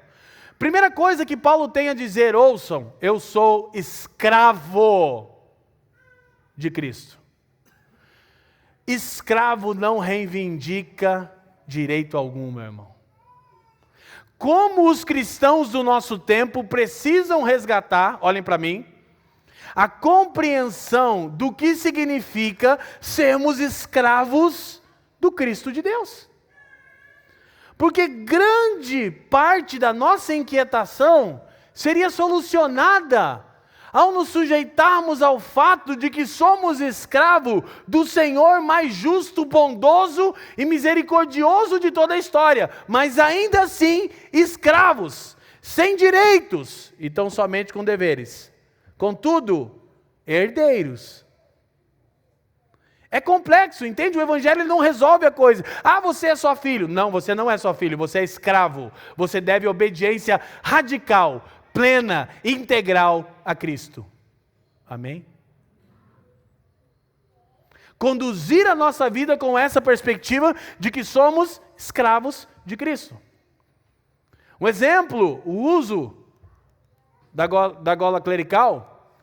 A: Primeira coisa que Paulo tem a dizer, ouçam: eu sou escravo de Cristo. Escravo não reivindica direito algum, meu irmão. Como os cristãos do nosso tempo precisam resgatar, olhem para mim, a compreensão do que significa sermos escravos do Cristo de Deus. Porque grande parte da nossa inquietação seria solucionada ao nos sujeitarmos ao fato de que somos escravos do Senhor mais justo, bondoso e misericordioso de toda a história, mas ainda assim escravos, sem direitos e tão somente com deveres. Contudo, herdeiros. É complexo, entende? O Evangelho não resolve a coisa. Ah, você é só filho. Não, você não é só filho, você é escravo. Você deve obediência radical, plena, integral a Cristo. Amém? Conduzir a nossa vida com essa perspectiva de que somos escravos de Cristo. Um exemplo, o uso da gola clerical,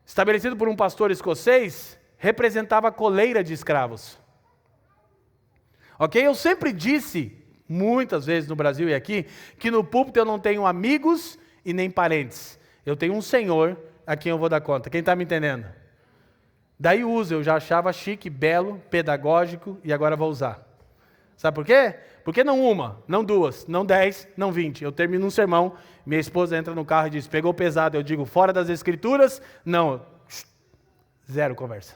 A: estabelecido por um pastor escocês, representava a coleira de escravos. Ok? Eu sempre disse, muitas vezes no Brasil e aqui, que no púlpito eu não tenho amigos e nem parentes. Eu tenho um Senhor a quem eu vou dar conta. Quem está me entendendo? Daí uso, eu já achava chique, belo, pedagógico e agora vou usar. Sabe por quê? Porque não uma, não 2, não 10, não 20. Eu termino um sermão, minha esposa entra no carro e diz, pegou pesado. Eu digo, fora das Escrituras? Não, zero conversa.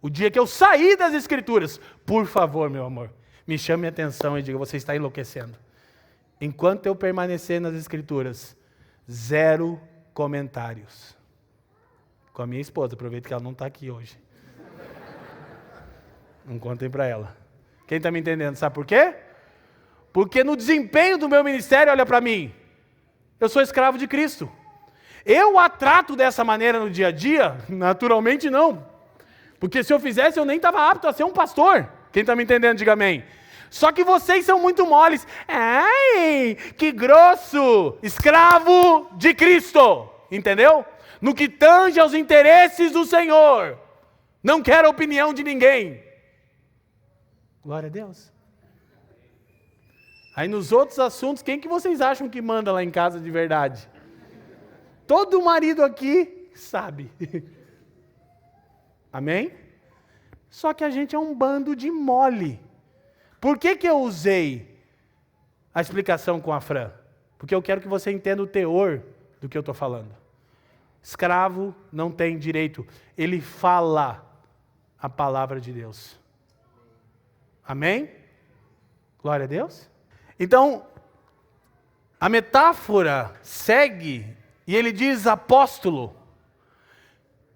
A: O dia que eu sair das Escrituras, por favor, meu amor, me chame a atenção e diga, você está enlouquecendo. Enquanto eu permanecer nas Escrituras, zero comentários. Com a minha esposa, aproveito que ela não está aqui hoje. Não contem para ela. Quem está me entendendo, sabe por quê? Porque no desempenho do meu ministério, olha para mim, eu sou escravo de Cristo. Eu a trato dessa maneira no dia a dia? Naturalmente não. Porque se eu fizesse, eu nem estava apto a ser um pastor. Quem está me entendendo, diga amém. Só que vocês são muito moles. Ai, que grosso! Escravo de Cristo. Entendeu? No que tange aos interesses do Senhor. Não quero a opinião de ninguém. Glória a Deus. Aí nos outros assuntos, quem que vocês acham que manda lá em casa de verdade? Todo marido aqui sabe. Amém? Só que a gente é um bando de mole. Por que eu usei a explicação com a Fran? Porque eu quero que você entenda o teor do que eu estou falando. Escravo não tem direito. Ele fala a palavra de Deus. Amém? Glória a Deus. Então, a metáfora segue e ele diz apóstolo.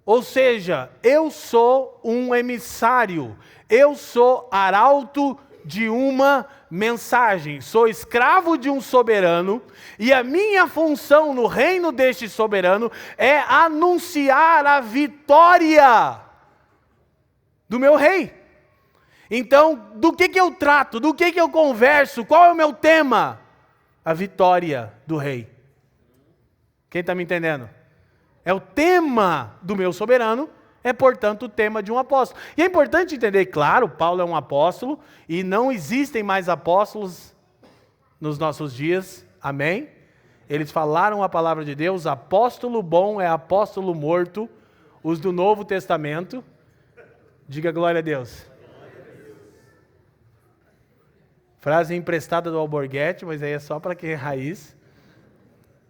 A: Ou seja, eu sou um emissário, eu sou arauto de uma mensagem, sou escravo de um soberano, e a minha função no reino deste soberano é anunciar a vitória do meu rei. Então, do que eu trato, do que eu converso, qual é o meu tema? A vitória do rei. Quem está me entendendo? É o tema do meu soberano, é portanto o tema de um apóstolo. E é importante entender, claro, Paulo é um apóstolo, e não existem mais apóstolos nos nossos dias, amém? Eles falaram a palavra de Deus, apóstolo bom é apóstolo morto, os do Novo Testamento, diga glória a Deus. Frase emprestada do Alborguete, mas aí é só para quem é raiz,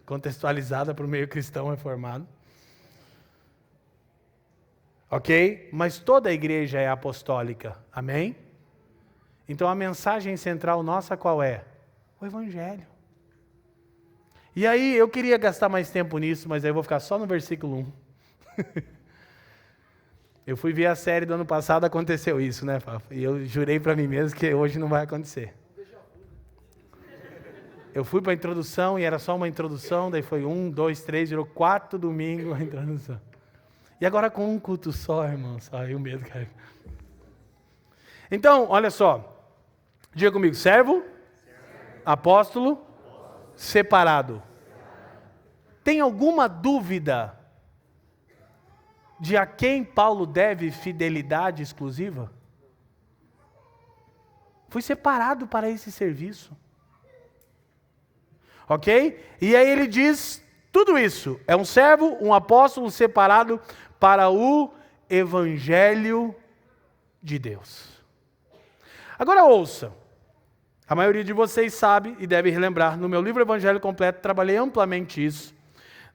A: contextualizada para o meio cristão reformado. Ok? Mas toda a igreja é apostólica. Amém? Então a mensagem central nossa qual é? O Evangelho. E aí eu queria gastar mais tempo nisso, mas aí eu vou ficar só no versículo 1. Eu fui ver a série do ano passado, aconteceu isso, né, Fafa? E eu jurei para mim mesmo que hoje não vai acontecer. Eu fui para a introdução e era só uma introdução, daí foi 1, 2, 3, virou 4 domingos a introdução. E agora com um culto só, irmão, saiu medo, cara. Então, olha só. Diga comigo, servo, apóstolo, separado. Tem alguma dúvida de a quem Paulo deve fidelidade exclusiva? Fui separado para esse serviço. Ok? E aí ele diz tudo isso. É um servo, um apóstolo separado para o Evangelho de Deus. Agora ouça. A maioria de vocês sabe e deve relembrar, no meu livro Evangelho Completo, trabalhei amplamente isso.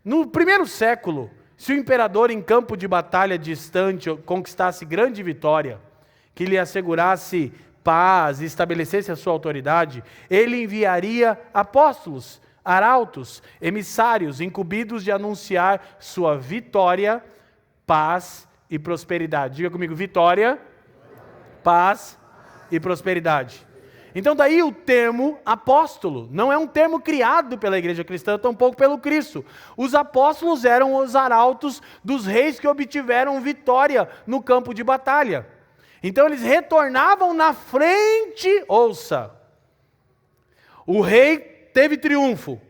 A: No primeiro século, se o imperador em campo de batalha distante conquistasse grande vitória, que lhe assegurasse paz e estabelecesse a sua autoridade, ele enviaria apóstolos, arautos, emissários, incumbidos de anunciar sua vitória, paz e prosperidade. Diga comigo, vitória, paz e prosperidade. Então daí o termo apóstolo, não é um termo criado pela igreja cristã, tampouco pelo Cristo. Os apóstolos eram os arautos dos reis que obtiveram vitória no campo de batalha. Então eles retornavam na frente, ouça, o rei teve triunfo,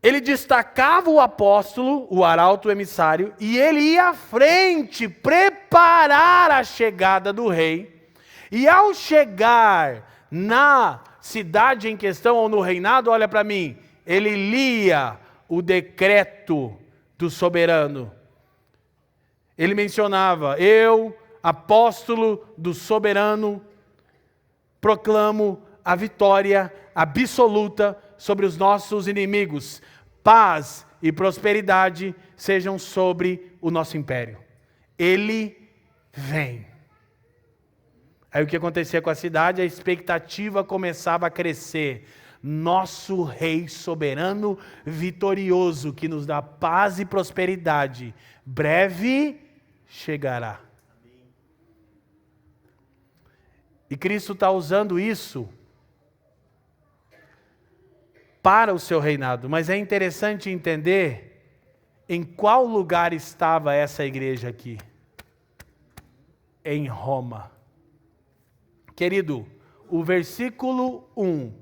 A: ele destacava o apóstolo, o arauto, o emissário, e ele ia à frente preparar a chegada do rei, e ao chegar na cidade em questão ou no reinado, olha para mim, ele lia o decreto do soberano, ele mencionava, eu, apóstolo do soberano, proclamo a vitória absoluta sobre os nossos inimigos. Paz e prosperidade sejam sobre o nosso império. Ele vem. Aí o que acontecia com a cidade? A expectativa começava a crescer. Nosso rei soberano vitorioso, que nos dá paz e prosperidade, breve chegará. E Cristo está usando isso para o seu reinado. Mas é interessante entender em qual lugar estava essa igreja aqui. Em Roma. Querido, o versículo 1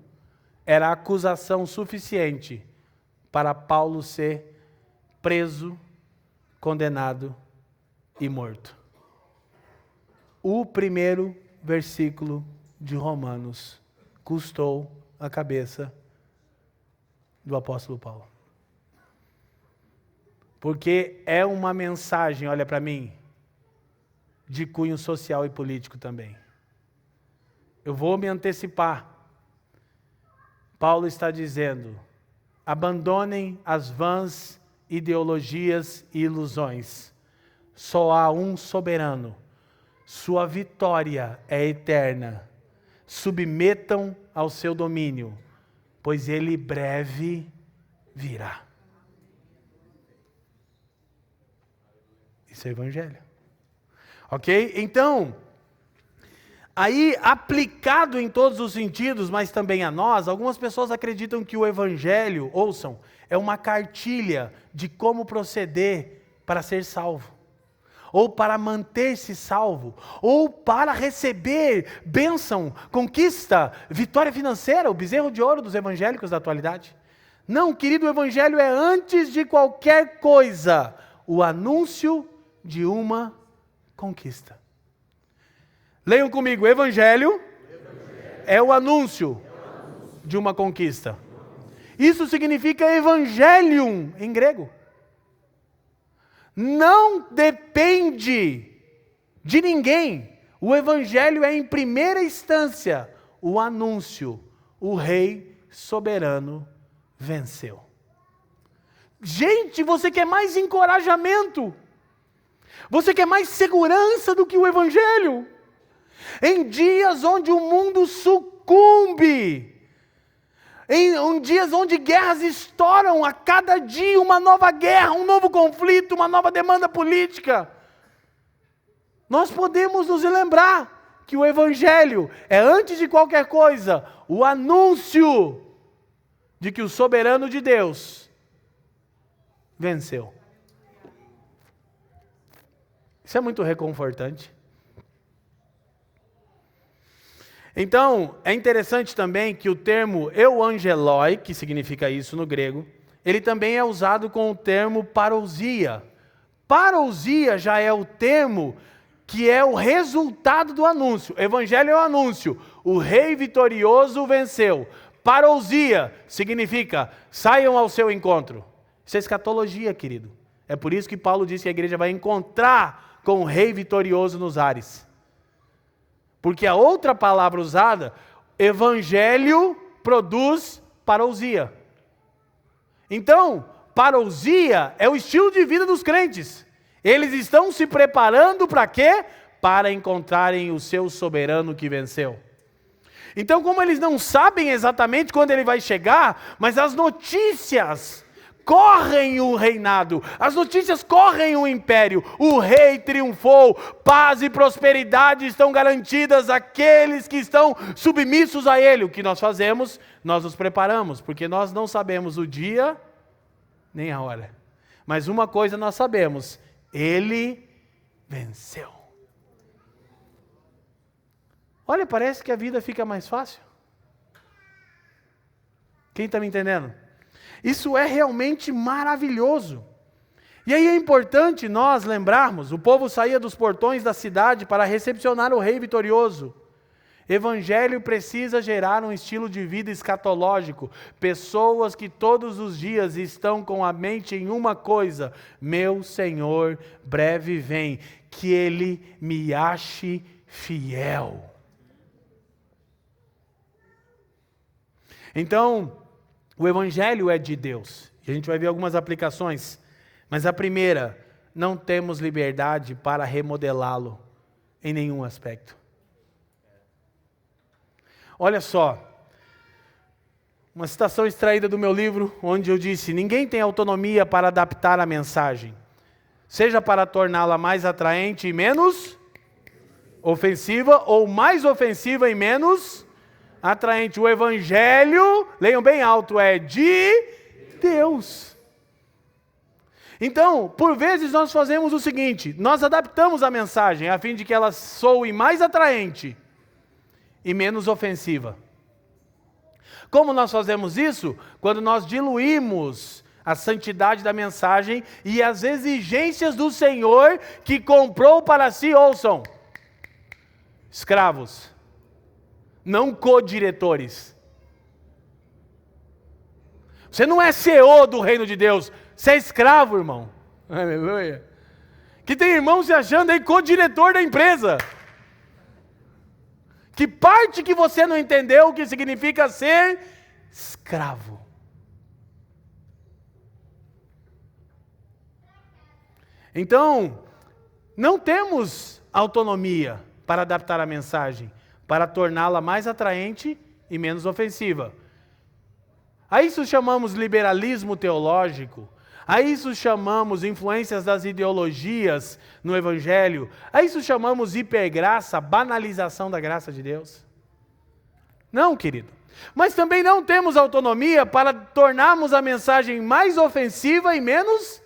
A: era acusação suficiente para Paulo ser preso, condenado e morto. O primeiro versículo de Romanos custou a cabeça do apóstolo Paulo. Porque é uma mensagem, olha para mim, de cunho social e político também. Eu vou me antecipar. Paulo está dizendo, abandonem as vãs ideologias e ilusões. Só há um soberano. Sua vitória é eterna. Submetam ao seu domínio, pois ele breve virá. Isso é evangelho. Ok? Então, aí aplicado em todos os sentidos, mas também a nós, algumas pessoas acreditam que o evangelho, ouçam, é uma cartilha de como proceder para ser salvo. Ou para manter-se salvo, ou para receber bênção, conquista, vitória financeira, o bezerro de ouro dos evangélicos da atualidade. Não, querido, o evangelho é antes de qualquer coisa, o anúncio de uma conquista. Leiam comigo, evangelho é o anúncio de uma conquista. Isso significa evangelium em grego. Não depende de ninguém. O evangelho é em primeira instância o anúncio. O rei soberano venceu. Gente, você quer mais encorajamento? Você quer mais segurança do que o evangelho? Em dias onde o mundo sucumbe, em dias onde guerras estouram, a cada dia uma nova guerra, um novo conflito, uma nova demanda política, nós podemos nos lembrar que o Evangelho é, antes de qualquer coisa, o anúncio de que o soberano de Deus venceu. Isso é muito reconfortante. Então, é interessante também que o termo euangeloi, que significa isso no grego, ele também é usado com o termo parousia. Parousia já é o termo que é o resultado do anúncio. Evangelho é o anúncio. O rei vitorioso venceu. Parousia significa saiam ao seu encontro. Isso é escatologia, querido. É por isso que Paulo diz que a igreja vai encontrar com o rei vitorioso nos ares. Porque a outra palavra usada, evangelho, produz parousia. Então, parousia é o estilo de vida dos crentes. Eles estão se preparando para quê? Para encontrarem o seu soberano que venceu. Então, como eles não sabem exatamente quando ele vai chegar, mas as notícias correm o reinado, as notícias correm o império, o rei triunfou, paz e prosperidade estão garantidas àqueles que estão submissos a ele. O que nós fazemos? Nós nos preparamos, porque nós não sabemos o dia nem a hora. Mas uma coisa nós sabemos, ele venceu. Olha, parece que a vida fica mais fácil. Quem está me entendendo? Isso é realmente maravilhoso. E aí é importante nós lembrarmos, o povo saía dos portões da cidade para recepcionar o rei vitorioso. Evangelho precisa gerar um estilo de vida escatológico. Pessoas que todos os dias estão com a mente em uma coisa: meu Senhor breve vem, que Ele me ache fiel. Então, o Evangelho é de Deus. E a gente vai ver algumas aplicações. Mas a primeira, não temos liberdade para remodelá-lo em nenhum aspecto. Olha só, uma citação extraída do meu livro, onde eu disse: ninguém tem autonomia para adaptar a mensagem, seja para torná-la mais atraente e menos ofensiva, ou mais ofensiva e menos atraente. O Evangelho, leiam bem alto, é de Deus. Então, por vezes nós fazemos o seguinte: nós adaptamos a mensagem a fim de que ela soe mais atraente e menos ofensiva. Como nós fazemos isso? Quando nós diluímos a santidade da mensagem e as exigências do Senhor que comprou para si, ouçam, escravos, não co-diretores. Você não é CEO do reino de Deus, você é escravo, irmão. Aleluia. Que tem irmão se achando aí co-diretor da empresa. Que parte que você não entendeu o que significa ser escravo? Então, não temos autonomia para adaptar a mensagem, para torná-la mais atraente e menos ofensiva. A isso chamamos liberalismo teológico, a isso chamamos influências das ideologias no Evangelho, a isso chamamos hipergraça, banalização da graça de Deus. Não, querido. Mas também não temos autonomia para tornarmos a mensagem mais ofensiva e menos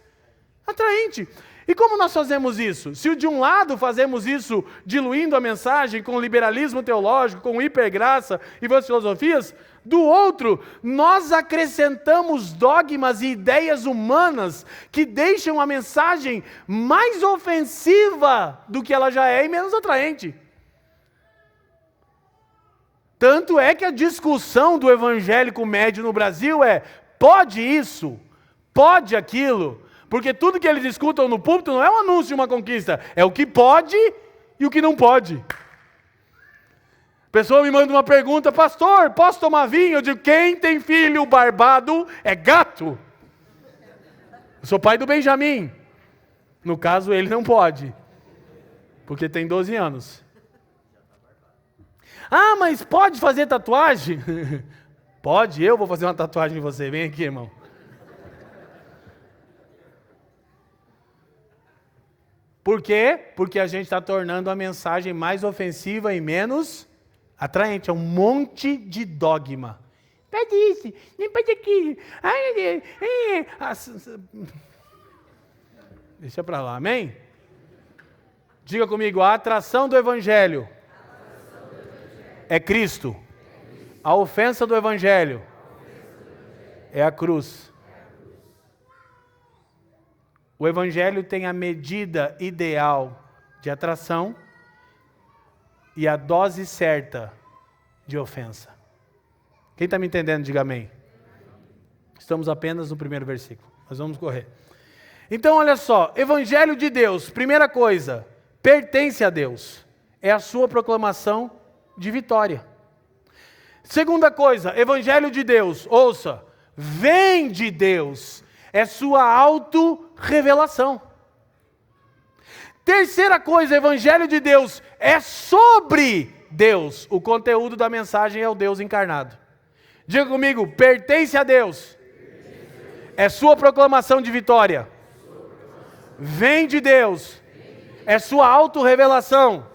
A: atraente. E como nós fazemos isso? Se de um lado fazemos isso diluindo a mensagem com liberalismo teológico, com hipergraça e várias filosofias, do outro, nós acrescentamos dogmas e ideias humanas que deixam a mensagem mais ofensiva do que ela já é e menos atraente. Tanto é que a discussão do evangélico médio no Brasil é: pode isso? Pode aquilo? Porque tudo que eles escutam no púlpito não é um anúncio de uma conquista, é o que pode e o que não pode. A pessoa me manda uma pergunta: pastor, posso tomar vinho? Eu digo: quem tem filho barbado é gato. Eu sou pai do Benjamin. No caso, ele não pode, porque tem 12 anos. Ah, mas pode fazer tatuagem? Pode, eu vou fazer uma tatuagem em você. Vem aqui, irmão. Por quê? Porque a gente está tornando a mensagem mais ofensiva e menos atraente. É um monte de dogma. Pede isso, nem pede aquilo. Deixa para lá, amém? Diga comigo, a atração do Evangelho é Cristo. A ofensa do Evangelho é a cruz. O Evangelho tem a medida ideal de atração e a dose certa de ofensa. Quem está me entendendo, diga amém. Estamos apenas no primeiro versículo, mas vamos correr. Então, olha só, Evangelho de Deus, primeira coisa, pertence a Deus. É a sua proclamação de vitória. Segunda coisa, Evangelho de Deus, ouça, vem de Deus. É sua auto-revelação. Terceira coisa, Evangelho de Deus é sobre Deus. O conteúdo da mensagem é o Deus encarnado. Diga comigo, pertence a Deus. É sua proclamação de vitória. Vem de Deus. É sua auto-revelação.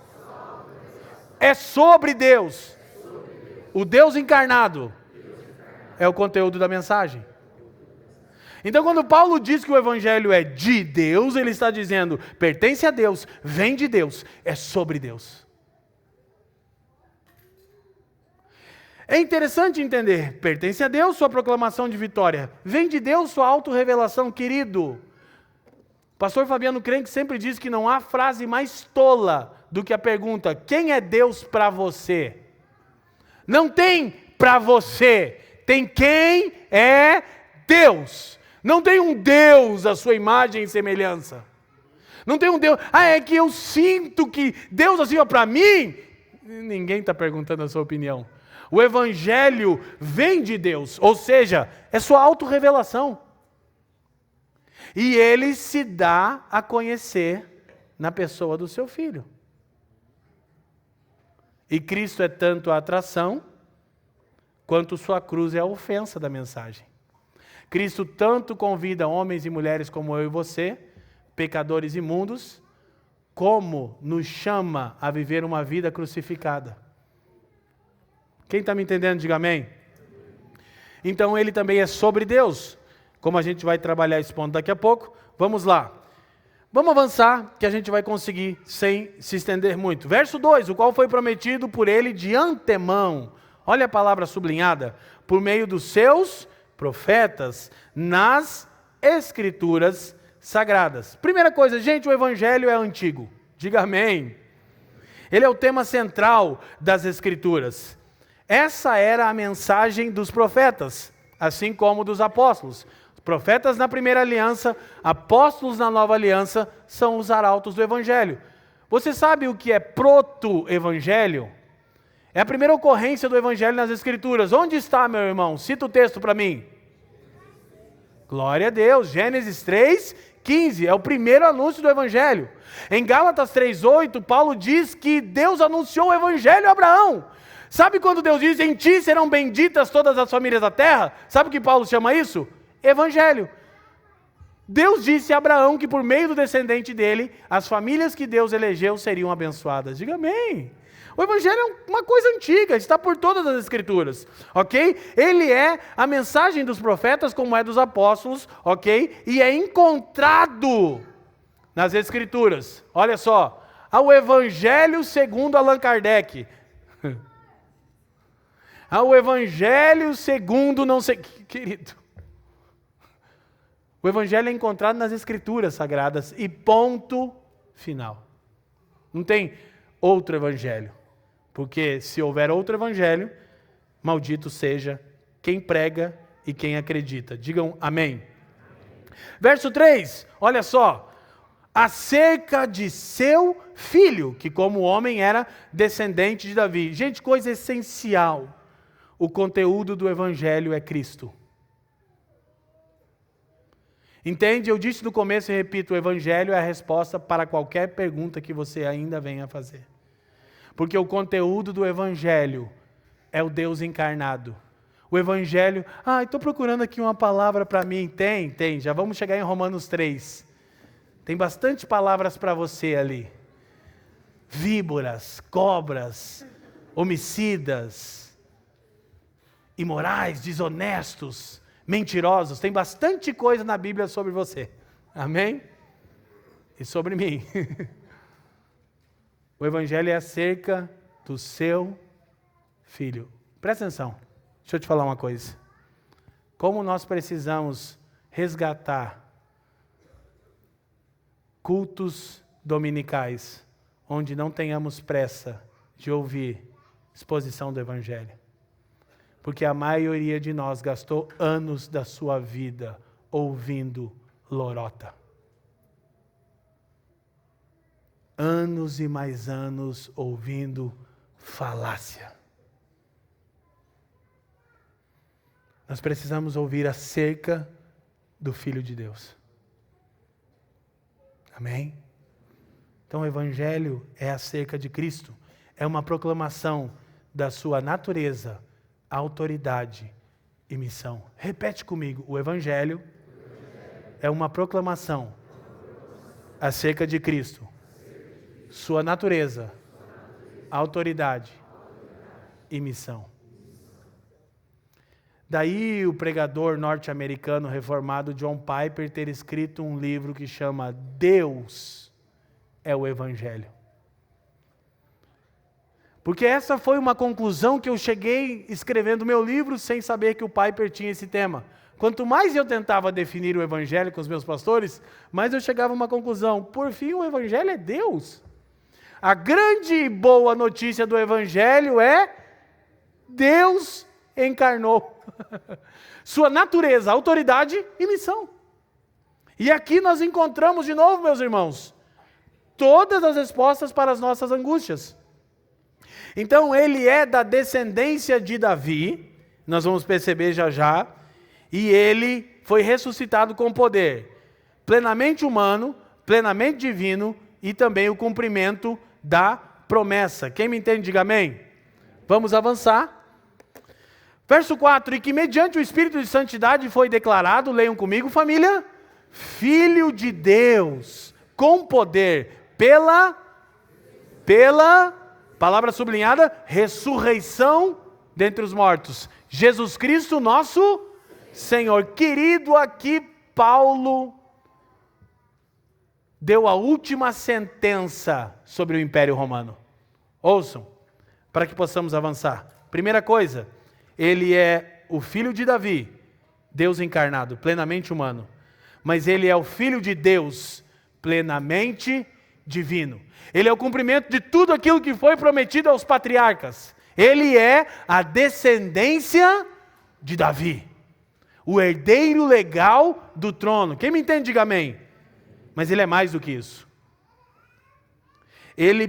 A: É sobre Deus. O Deus encarnado é o conteúdo da mensagem. Então, quando Paulo diz que o Evangelho é de Deus, ele está dizendo, pertence a Deus, vem de Deus, é sobre Deus. É interessante entender, pertence a Deus sua proclamação de vitória, vem de Deus sua autorrevelação, querido. Pastor Fabiano Crenque sempre diz que não há frase mais tola do que a pergunta, quem é Deus para você? Não tem para você, tem quem é Deus. Não tem um Deus à sua imagem e semelhança. Não tem um Deus, é que eu sinto que Deus assim é para mim. Ninguém está perguntando a sua opinião. O Evangelho vem de Deus, ou seja, é sua autorrevelação. E ele se dá a conhecer na pessoa do seu Filho. E Cristo é tanto a atração, quanto sua cruz é a ofensa da mensagem. Cristo tanto convida homens e mulheres como eu e você, pecadores imundos, como nos chama a viver uma vida crucificada. Quem está me entendendo, diga amém. Então ele também é sobre Deus, como a gente vai trabalhar esse ponto daqui a pouco. Vamos lá. Vamos avançar, que a gente vai conseguir sem se estender muito. Verso 2, o qual foi prometido por ele de antemão. Olha a palavra sublinhada. Por meio dos seus profetas, nas Escrituras sagradas. Primeira coisa, gente, o Evangelho é antigo. Diga amém. Ele é o tema central das Escrituras. Essa era a mensagem dos profetas, assim como dos apóstolos. Os profetas na primeira aliança, apóstolos na nova aliança, são os arautos do Evangelho. Você sabe o que é proto-evangelho? É a primeira ocorrência do Evangelho nas Escrituras. Onde está, meu irmão? Cita o texto para mim. Glória a Deus. Gênesis 3:15. É o primeiro anúncio do Evangelho. Em Gálatas 3:8, Paulo diz que Deus anunciou o Evangelho a Abraão. Sabe quando Deus diz, em ti serão benditas todas as famílias da terra? Sabe o que Paulo chama isso? Evangelho. Deus disse a Abraão que por meio do descendente dele, as famílias que Deus elegeu seriam abençoadas. Diga amém. O Evangelho é uma coisa antiga, está por todas as Escrituras, ok? Ele é a mensagem dos profetas, como é dos apóstolos, ok? E é encontrado nas Escrituras. Olha só, ao Evangelho segundo Allan Kardec. Ao Evangelho segundo não sei... Querido, o Evangelho é encontrado nas Escrituras sagradas e ponto final. Não tem outro Evangelho. Porque se houver outro Evangelho, maldito seja quem prega e quem acredita. Digam amém. Verso 3, olha só. Acerca de seu filho, que como homem era descendente de Davi. Gente, coisa essencial. O conteúdo do Evangelho é Cristo. Entende? Eu disse no começo e repito, o Evangelho é a resposta para qualquer pergunta que você ainda venha a fazer. Porque o conteúdo do Evangelho é o Deus encarnado. O Evangelho, estou procurando aqui uma palavra para mim. Tem, já vamos chegar em Romanos 3. Tem bastante palavras para você ali. Víboras, cobras, homicidas, imorais, desonestos, mentirosos. Tem bastante coisa na Bíblia sobre você. Amém? E sobre mim. O Evangelho é acerca do seu filho. Presta atenção. Deixa eu te falar uma coisa. Como nós precisamos resgatar cultos dominicais, onde não tenhamos pressa de ouvir exposição do Evangelho. Porque a maioria de nós gastou anos da sua vida ouvindo lorota. Anos e mais anos ouvindo falácia. Nós precisamos ouvir acerca do Filho de Deus. Amém? Então o Evangelho é acerca de Cristo. É uma proclamação da sua natureza, autoridade e missão. Repete comigo. O Evangelho é uma proclamação acerca de Cristo. Sua natureza, autoridade e missão. Daí o pregador norte-americano reformado John Piper ter escrito um livro que chama Deus é o Evangelho. Porque essa foi uma conclusão que eu cheguei escrevendo meu livro sem saber que o Piper tinha esse tema. Quanto mais eu tentava definir o Evangelho com os meus pastores, mais eu chegava a uma conclusão. Por fim, o Evangelho é Deus. A grande e boa notícia do Evangelho é Deus encarnou. Sua natureza, autoridade e missão. E aqui nós encontramos de novo, meus irmãos, todas as respostas para as nossas angústias. Então ele é da descendência de Davi, nós vamos perceber já já, e ele foi ressuscitado com poder, plenamente humano, plenamente divino, e também o cumprimento da promessa. Quem me entende, diga amém. Vamos avançar. Verso 4, e que mediante o Espírito de Santidade foi declarado, leiam comigo família, Filho de Deus, com poder, pela, palavra sublinhada, ressurreição dentre os mortos. Jesus Cristo, nosso Senhor. Querido, aqui Paulo deu a última sentença sobre o Império Romano. Ouçam, para que possamos avançar. Primeira coisa, ele é o filho de Davi, Deus encarnado, plenamente humano. Mas ele é o Filho de Deus, plenamente divino. Ele é o cumprimento de tudo aquilo que foi prometido aos patriarcas. Ele é a descendência de Davi, o herdeiro legal do trono. Quem me entende, diga amém. Mas ele é mais do que isso. Ele,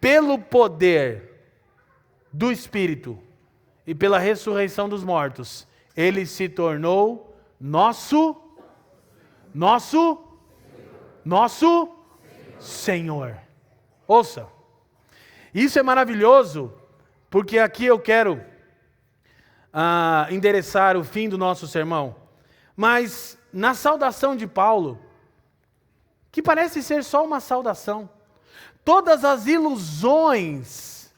A: pelo poder do Espírito e pela ressurreição dos mortos, ele se tornou nosso Senhor. Ouça, isso é maravilhoso, porque aqui eu quero endereçar o fim do nosso sermão. Mas na saudação de Paulo, que parece ser só uma saudação, todas as ilusões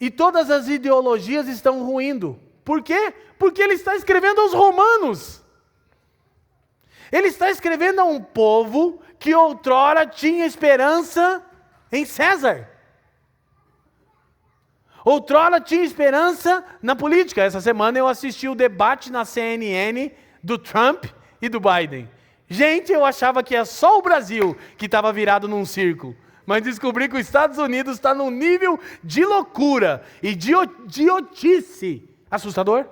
A: e todas as ideologias estão ruindo. Por quê? Porque ele está escrevendo aos romanos. Ele está escrevendo a um povo que outrora tinha esperança em César. Outrora tinha esperança na política. Essa semana eu assisti o debate na CNN do Trump e do Biden. Gente, eu achava que é só o Brasil que estava virado num circo. Mas descobri que os Estados Unidos está num nível de loucura e de idiotice assustador.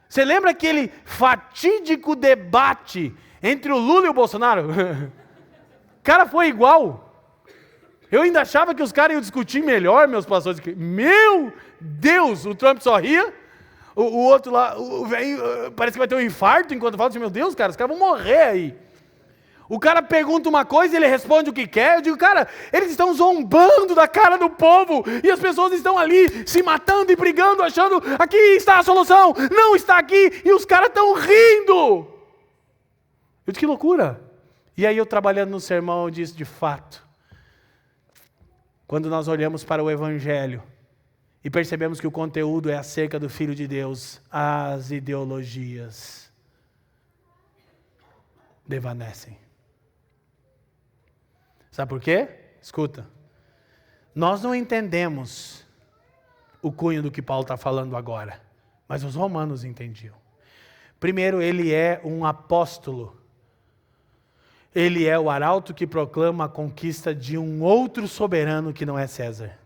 A: Você lembra aquele fatídico debate entre o Lula e o Bolsonaro? O cara foi igual. Eu ainda achava que os caras iam discutir melhor, meus pastores. Meu Deus, o Trump só ria. O outro lá, o velho, parece que vai ter um infarto enquanto fala assim, meu Deus, cara, os caras vão morrer aí. O cara pergunta uma coisa e ele responde o que quer. Eu digo, cara, eles estão zombando da cara do povo. E as pessoas estão ali se matando e brigando, achando, aqui está a solução. Não está aqui. E os caras estão rindo. Eu disse, que loucura. E aí eu trabalhando no sermão, eu disse, de fato, quando nós olhamos para o Evangelho e percebemos que o conteúdo é acerca do Filho de Deus, as ideologias desvanecem. Sabe por quê? Escuta. Nós não entendemos o cunho do que Paulo está falando agora, mas os romanos entendiam. Primeiro, ele é um apóstolo. Ele é o arauto que proclama a conquista de um outro soberano que não é César.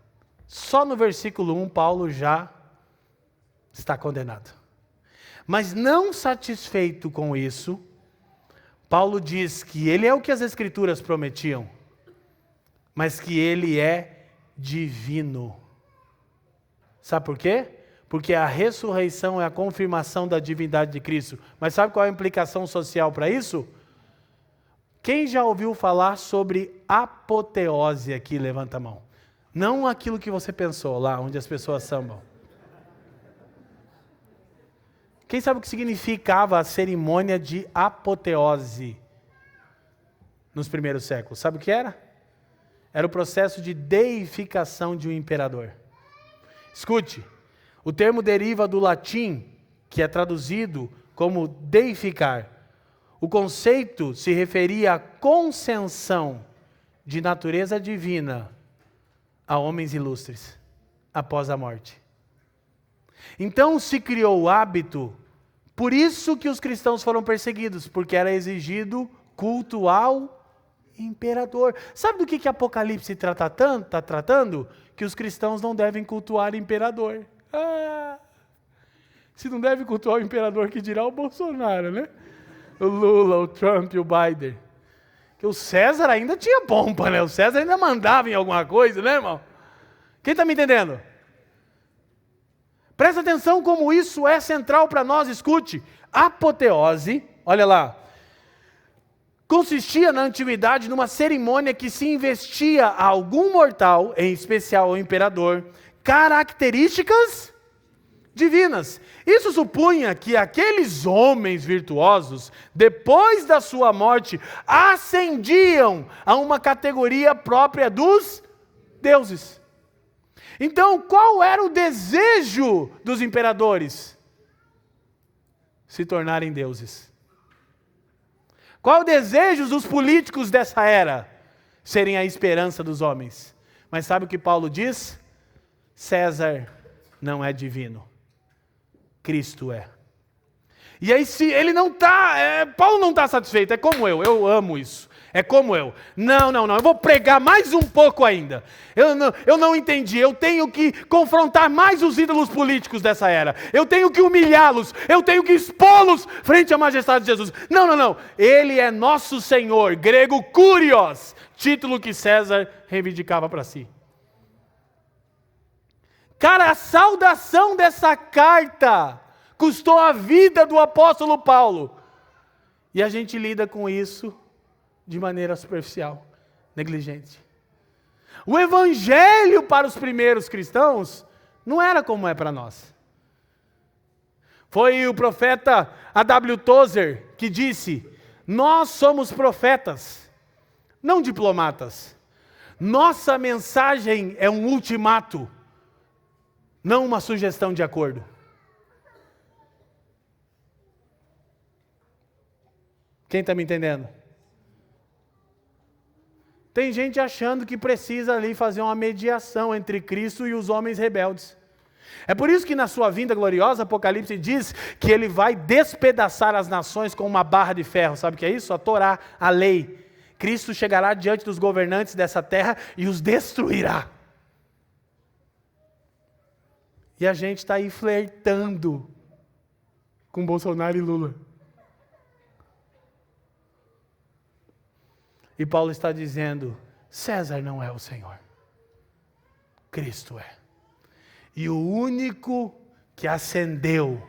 A: Só no versículo 1, Paulo já está condenado. Mas não satisfeito com isso, Paulo diz que ele é o que as Escrituras prometiam, mas que ele é divino. Sabe por quê? Porque a ressurreição é a confirmação da divindade de Cristo. Mas sabe qual é a implicação social para isso? Quem já ouviu falar sobre apoteose aqui? Levanta a mão. Não aquilo que você pensou lá, onde as pessoas sambam. Quem sabe o que significava a cerimônia de apoteose nos primeiros séculos? Sabe o que era? Era o processo de deificação de um imperador. Escute, o termo deriva do latim, que é traduzido como deificar. O conceito se referia à concessão de natureza divina a homens ilustres após a morte. Então se criou o hábito, por isso que os cristãos foram perseguidos, porque era exigido culto ao imperador. Sabe do que Apocalipse está tratando? Que os cristãos não devem cultuar o imperador. Se não deve cultuar o imperador, que dirá o Bolsonaro, né? O Lula, o Trump, o Biden. Que o César ainda tinha pompa, né? O César ainda mandava em alguma coisa, né, irmão? Quem está me entendendo? Presta atenção como isso é central para nós. Escute, apoteose, olha lá, consistia na antiguidade numa cerimônia que se investia a algum mortal, em especial ao imperador, características divinas. Isso supunha que aqueles homens virtuosos, depois da sua morte, ascendiam a uma categoria própria dos deuses. Então, qual era o desejo dos imperadores? Se tornarem deuses. Qual o desejo dos políticos dessa era? Serem a esperança dos homens. Mas sabe o que Paulo diz? César não é divino. Cristo é. E aí se ele não está, Paulo não está satisfeito, é como eu amo isso. É como eu. Não, eu vou pregar mais um pouco ainda. Eu não entendi, eu tenho que confrontar mais os ídolos políticos dessa era. Eu tenho que humilhá-los, eu tenho que expô-los frente à majestade de Jesus. Não. Ele é nosso Senhor, grego Kurios, título que César reivindicava para si. Cara, a saudação dessa carta custou a vida do apóstolo Paulo. E a gente lida com isso de maneira superficial, negligente. O evangelho para os primeiros cristãos não era como é para nós. Foi o profeta A.W. Tozer que disse: nós somos profetas, não diplomatas. Nossa mensagem é um ultimato, não uma sugestão de acordo. Quem está me entendendo? Tem gente achando que precisa ali fazer uma mediação entre Cristo e os homens rebeldes. É por isso que na sua vinda gloriosa, Apocalipse diz que ele vai despedaçar as nações com uma barra de ferro. Sabe o que é isso? A Torá, a lei. Cristo chegará diante dos governantes dessa terra e os destruirá. E a gente está aí flertando com Bolsonaro e Lula. E Paulo está dizendo, César não é o Senhor. Cristo é. E o único que ascendeu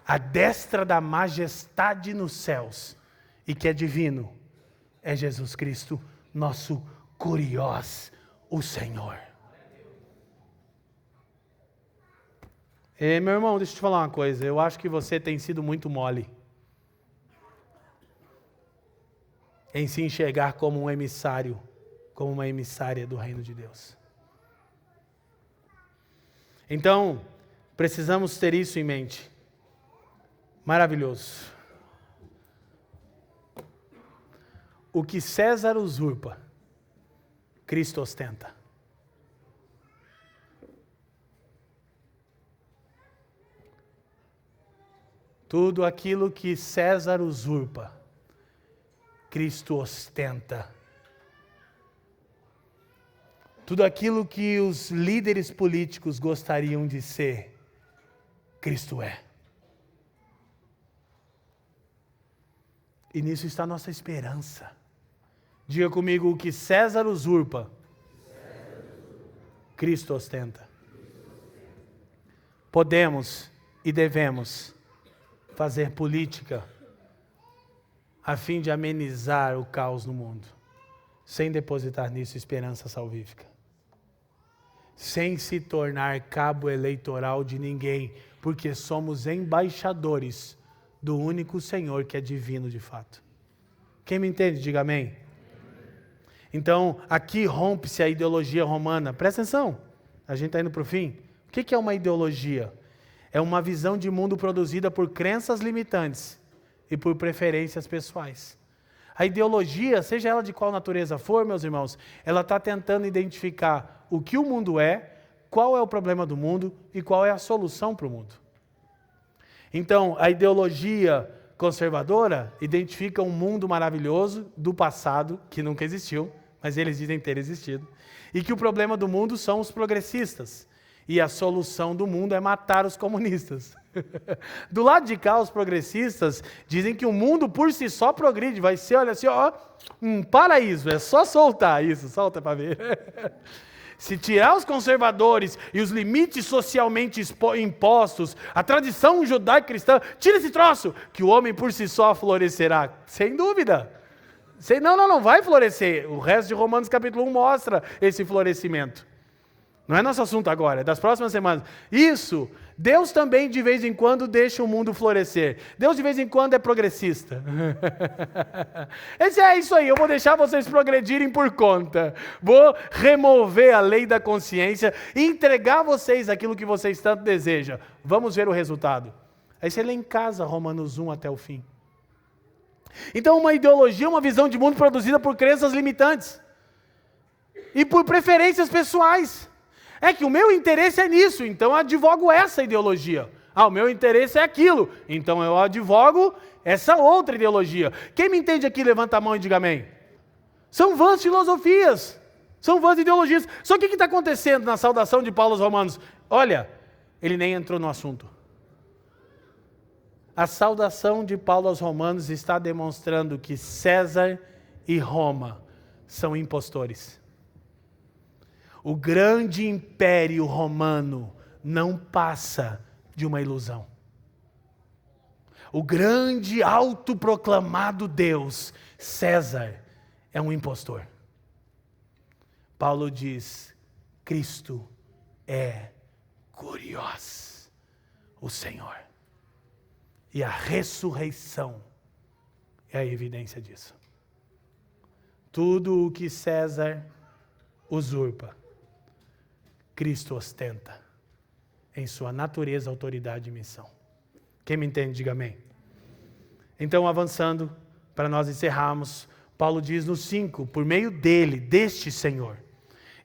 A: à destra da majestade nos céus e que é divino, é Jesus Cristo, nosso Curiós, o Senhor. Meu irmão, deixa eu te falar uma coisa. Eu acho que você tem sido muito mole em se enxergar como um emissário, como uma emissária do reino de Deus. Então, precisamos ter isso em mente. Maravilhoso. O que César usurpa, Cristo ostenta. Tudo aquilo que César usurpa, Cristo ostenta. Tudo aquilo que os líderes políticos gostariam de ser, Cristo é. E nisso está a nossa esperança. Diga comigo, o que César usurpa, Cristo ostenta. Podemos e devemos fazer política a fim de amenizar o caos no mundo, sem depositar nisso esperança salvífica, sem se tornar cabo eleitoral de ninguém, porque somos embaixadores do único Senhor que é divino de fato. Quem me entende, diga amém. Então, aqui rompe-se a ideologia romana. Presta atenção, a gente está indo para o fim. O que é uma ideologia? É uma visão de mundo produzida por crenças limitantes e por preferências pessoais. A ideologia, seja ela de qual natureza for, meus irmãos, ela está tentando identificar o que o mundo é, qual é o problema do mundo e qual é a solução para o mundo. Então, a ideologia conservadora identifica um mundo maravilhoso do passado, que nunca existiu, mas eles dizem ter existido, e que o problema do mundo são os progressistas. E a solução do mundo é matar os comunistas. Do lado de cá, os progressistas dizem que o mundo por si só progride. Vai ser, olha assim, ó, um paraíso. É só soltar isso, solta para ver. Se tirar os conservadores e os limites socialmente impostos, a tradição judaico-cristã, tira esse troço, que o homem por si só florescerá. Sem dúvida. Não vai florescer. O resto de Romanos capítulo 1 mostra esse florescimento. Não é nosso assunto agora, é das próximas semanas. Isso, Deus também de vez em quando deixa o mundo florescer. Deus de vez em quando é progressista. É isso aí, eu vou deixar vocês progredirem por conta. Vou remover a lei da consciência e entregar a vocês aquilo que vocês tanto desejam. Vamos ver o resultado. Aí você lê em casa Romanos 1 até o fim. Então uma ideologia, uma visão de mundo produzida por crenças limitantes. E por preferências pessoais. É que o meu interesse é nisso, então eu advogo essa ideologia. O meu interesse é aquilo, então eu advogo essa outra ideologia. Quem me entende aqui, levanta a mão e diga amém. São vãs filosofias, são vãs ideologias. Só que o que está acontecendo na saudação de Paulo aos Romanos? Olha, ele nem entrou no assunto. A saudação de Paulo aos Romanos está demonstrando que César e Roma são impostores. O grande império romano não passa de uma ilusão. O grande autoproclamado Deus, César, é um impostor. Paulo diz, Cristo é Curiós, o Senhor. E a ressurreição é a evidência disso. Tudo o que César usurpa, Cristo ostenta em sua natureza, autoridade e missão. Quem me entende, diga amém. Então, avançando, para nós encerrarmos, Paulo diz no 5, por meio dele, deste Senhor,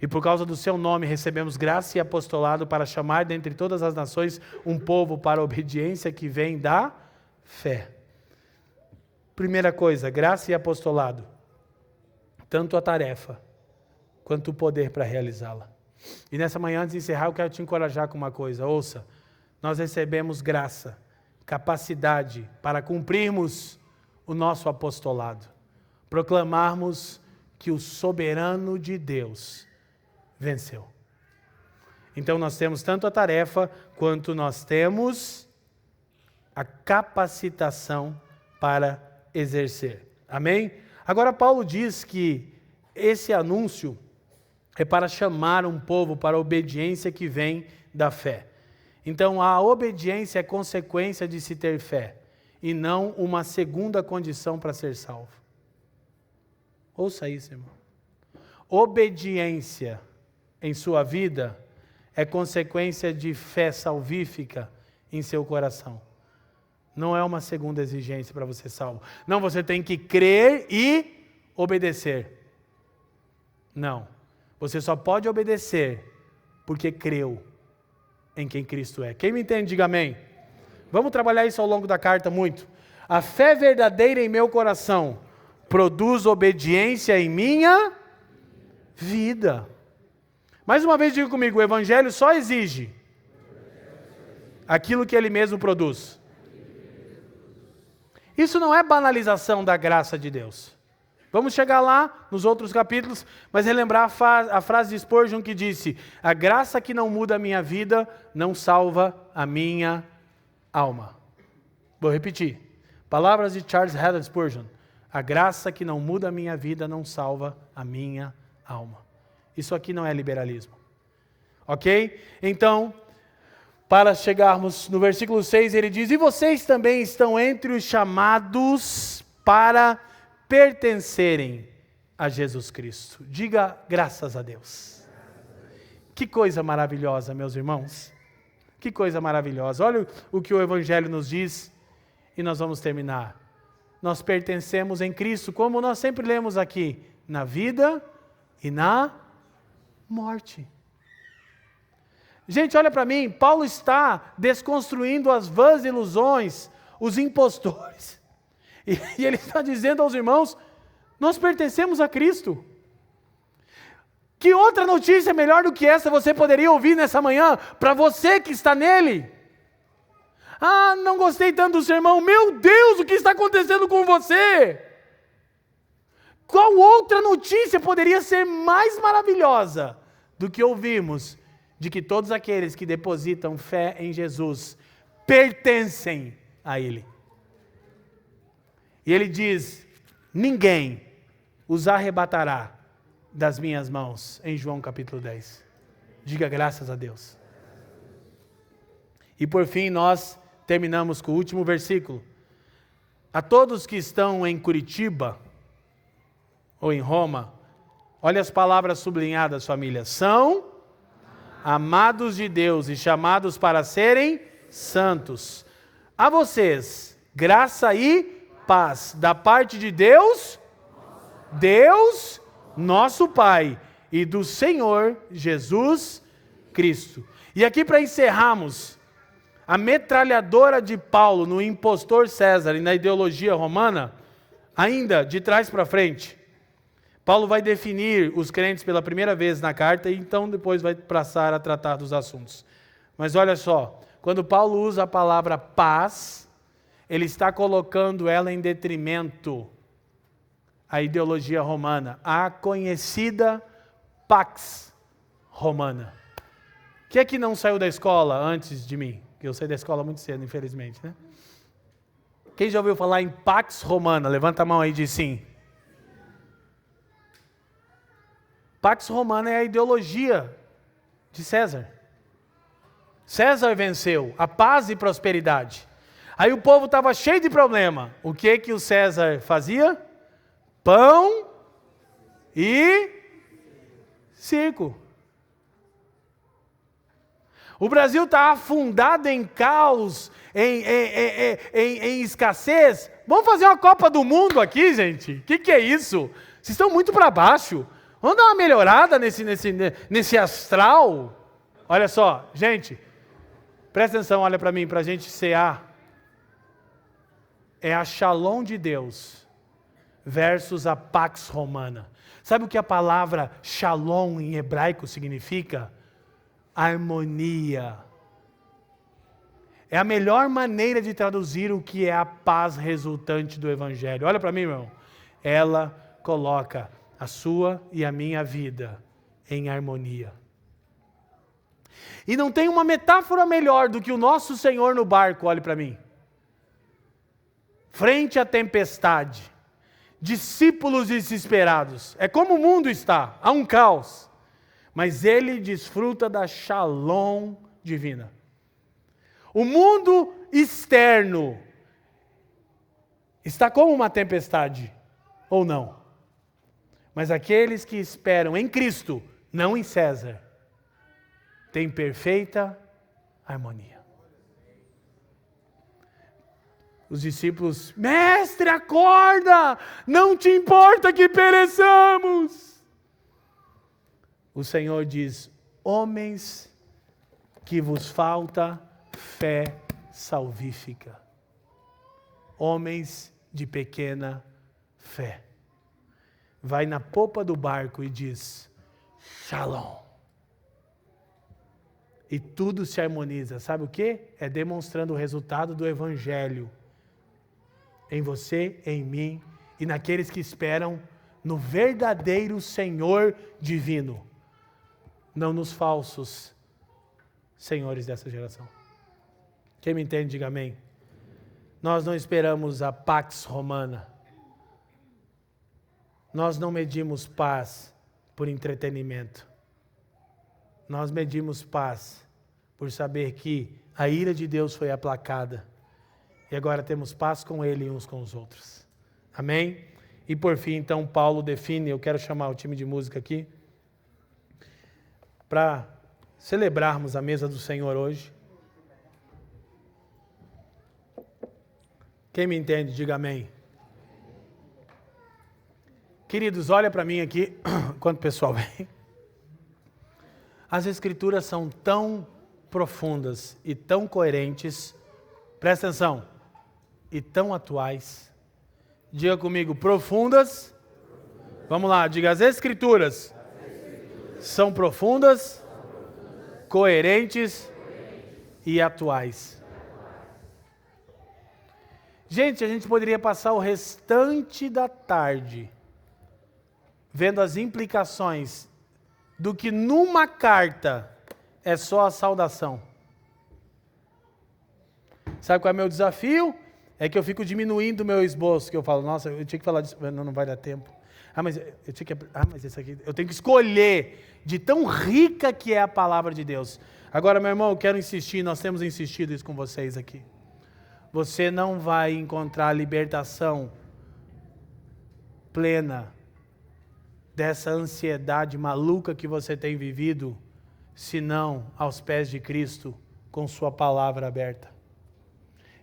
A: e por causa do seu nome recebemos graça e apostolado para chamar dentre todas as nações um povo para a obediência que vem da fé. Primeira coisa, graça e apostolado. Tanto a tarefa, quanto o poder para realizá-la. E nessa manhã, antes de encerrar, eu quero te encorajar com uma coisa. Ouça, nós recebemos graça, capacidade para cumprirmos o nosso apostolado. Proclamarmos que o soberano de Deus venceu. Então nós temos tanto a tarefa, quanto nós temos a capacitação para exercer. Amém? Agora, Paulo diz que esse anúncio é para chamar um povo para a obediência que vem da fé. Então, a obediência é consequência de se ter fé, e não uma segunda condição para ser salvo. Ouça isso, irmão. Obediência em sua vida é consequência de fé salvífica em seu coração. Não é uma segunda exigência para você ser salvo. Não, você tem que crer e obedecer. Não. Você só pode obedecer porque creu em quem Cristo é. Quem me entende, diga amém. Vamos trabalhar isso ao longo da carta muito. A fé verdadeira em meu coração produz obediência em minha vida. Mais uma vez diga comigo, o Evangelho só exige aquilo que ele mesmo produz. Isso não é banalização da graça de Deus. Vamos chegar lá nos outros capítulos, mas relembrar a frase de Spurgeon que disse: a graça que não muda a minha vida não salva a minha alma. Vou repetir. Palavras de Charles Haddon Spurgeon. A graça que não muda a minha vida não salva a minha alma. Isso aqui não é liberalismo. Ok? Então, para chegarmos no versículo 6, ele diz: e vocês também estão entre os chamados para pertencerem a Jesus Cristo. Diga graças a Deus. Que coisa maravilhosa, meus irmãos. Que coisa maravilhosa. Olha o que o Evangelho nos diz e nós vamos terminar. Nós pertencemos em Cristo, como nós sempre lemos aqui, na vida e na morte. Gente, olha para mim, Paulo está desconstruindo as vãs ilusões, os impostores. E ele está dizendo aos irmãos, nós pertencemos a Cristo. Que outra notícia melhor do que essa você poderia ouvir nessa manhã, para você que está nele? Ah, não gostei tanto do sermão. Meu Deus, o que está acontecendo com você? Qual outra notícia poderia ser mais maravilhosa do que ouvimos de que todos aqueles que depositam fé em Jesus pertencem a Ele? E Ele diz, ninguém os arrebatará das minhas mãos, em João capítulo 10. Diga graças a Deus. E por fim nós terminamos com o último versículo. A todos que estão em Curitiba, ou em Roma, olha as palavras sublinhadas, família. São amados de Deus e chamados para serem santos. A vocês, graça e paz da parte de Deus, Deus, nosso Pai, e do Senhor Jesus Cristo. E aqui para encerrarmos, a metralhadora de Paulo no impostor César e na ideologia romana, ainda de trás para frente, Paulo vai definir os crentes pela primeira vez na carta e então depois vai passar a tratar dos assuntos. Mas olha só, quando Paulo usa a palavra paz, ele está colocando ela em detrimento à ideologia romana, a conhecida Pax Romana. Quem é que não saiu da escola antes de mim? Eu saí da escola muito cedo, infelizmente, né? Quem já ouviu falar em Pax Romana? Levanta a mão aí e diz sim. Pax Romana é a ideologia de César. César venceu a paz e prosperidade. Aí o povo estava cheio de problema. O que o César fazia? Pão e circo. O Brasil está afundado em caos, em escassez. Vamos fazer uma Copa do Mundo aqui, gente? O que é isso? Vocês estão muito para baixo. Vamos dar uma melhorada nesse astral? Olha só, gente, presta atenção, olha para mim, para a gente cear. É a Shalom de Deus versus a Pax Romana. Sabe o que a palavra Shalom em hebraico significa? Harmonia. É a melhor maneira de traduzir o que é a paz resultante do Evangelho. Olha para mim, irmão. Ela coloca a sua e a minha vida em harmonia. E não tem uma metáfora melhor do que o nosso Senhor no barco, olhe para mim. Frente à tempestade, discípulos desesperados. É como o mundo está, há um caos. Mas ele desfruta da shalom divina. O mundo externo está como uma tempestade, ou não? Mas aqueles que esperam em Cristo, não em César, têm perfeita harmonia. Os discípulos, mestre, acorda! Não te importa que pereçamos! O Senhor diz, homens, que vos falta fé salvífica. Homens de pequena fé. Vai na popa do barco e diz, Shalom. E tudo se harmoniza. Sabe o quê? É demonstrando o resultado do Evangelho. Em você, em mim e naqueles que esperam no verdadeiro Senhor divino. Não nos falsos senhores dessa geração. Quem me entende, diga amém. Nós não esperamos a Pax Romana. Nós não medimos paz por entretenimento. Nós medimos paz por saber que a ira de Deus foi aplacada. E agora temos paz com Ele e uns com os outros. Amém? E por fim, então, Paulo define, eu quero chamar o time de música aqui, para celebrarmos a mesa do Senhor hoje. Quem me entende, diga amém. Queridos, olha para mim aqui, enquanto o pessoal vem. As Escrituras são tão profundas e tão coerentes, presta atenção, e tão atuais. Diga comigo, profundas. Vamos lá, diga, as Escrituras são profundas, coerentes e atuais. Gente, a gente poderia passar o restante da tarde vendo as implicações do que numa carta é só a saudação. Sabe qual é o meu desafio? É que eu fico diminuindo o meu esboço, que eu falo, nossa, eu tinha que falar disso, não vai dar tempo. Mas isso aqui, eu tenho que escolher de tão rica que é a palavra de Deus. Agora, meu irmão, eu quero insistir, nós temos insistido isso com vocês aqui. Você não vai encontrar libertação plena dessa ansiedade maluca que você tem vivido, senão aos pés de Cristo, com sua palavra aberta.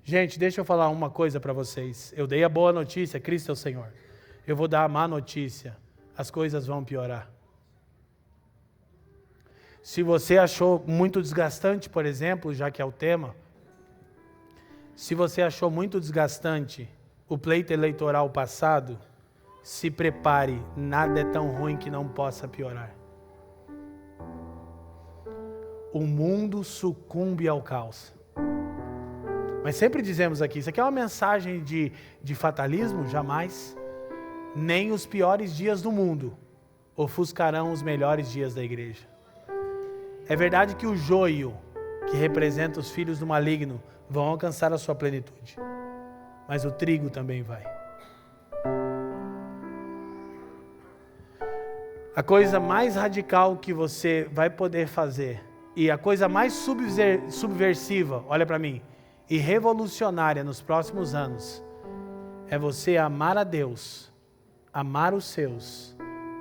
A: Gente, deixa eu falar uma coisa para vocês. Eu dei a boa notícia, Cristo é o Senhor. Eu vou dar a má notícia, as coisas vão piorar. Se você achou muito desgastante, por exemplo, já que é o tema, se você achou muito desgastante o pleito eleitoral passado, se prepare, nada é tão ruim que não possa piorar. O mundo sucumbe ao caos. Mas sempre dizemos aqui, isso aqui é uma mensagem de fatalismo? Jamais. Nem os piores dias do mundo ofuscarão os melhores dias da igreja. É verdade que o joio, que representa os filhos do maligno, vão alcançar a sua plenitude. Mas o trigo também vai. A coisa mais radical que você vai poder fazer, e a coisa mais subversiva, olha para mim, e revolucionária nos próximos anos, é você amar a Deus, amar os seus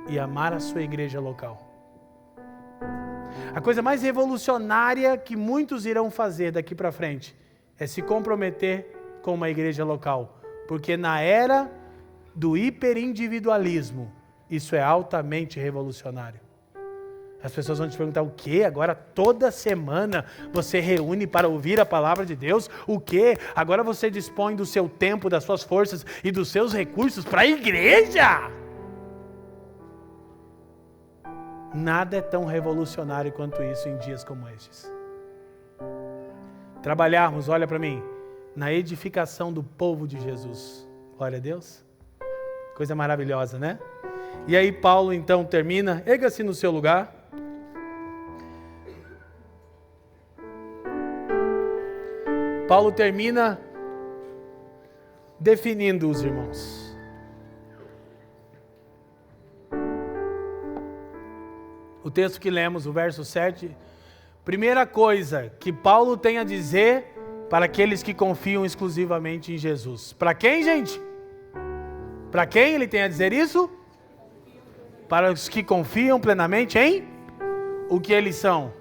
A: e amar a sua igreja local. A coisa mais revolucionária que muitos irão fazer daqui para frente é se comprometer com uma igreja local, porque na era do hiperindividualismo, isso é altamente revolucionário. As pessoas vão te perguntar, o quê? Agora toda semana você reúne para ouvir a palavra de Deus? O quê? Agora você dispõe do seu tempo, das suas forças e dos seus recursos para a igreja? Nada é tão revolucionário quanto isso em dias como estes. Trabalharmos, olha para mim, na edificação do povo de Jesus. Glória a Deus. Coisa maravilhosa, né? E aí Paulo então termina, erga-se no seu lugar. Paulo termina definindo os irmãos. o texto que lemos, o verso 7, primeira coisa que Paulo tem a dizer para aqueles que confiam exclusivamente em Jesus. Para quem, gente? Para quem ele tem a dizer isso? Para os que confiam plenamente em o que eles são.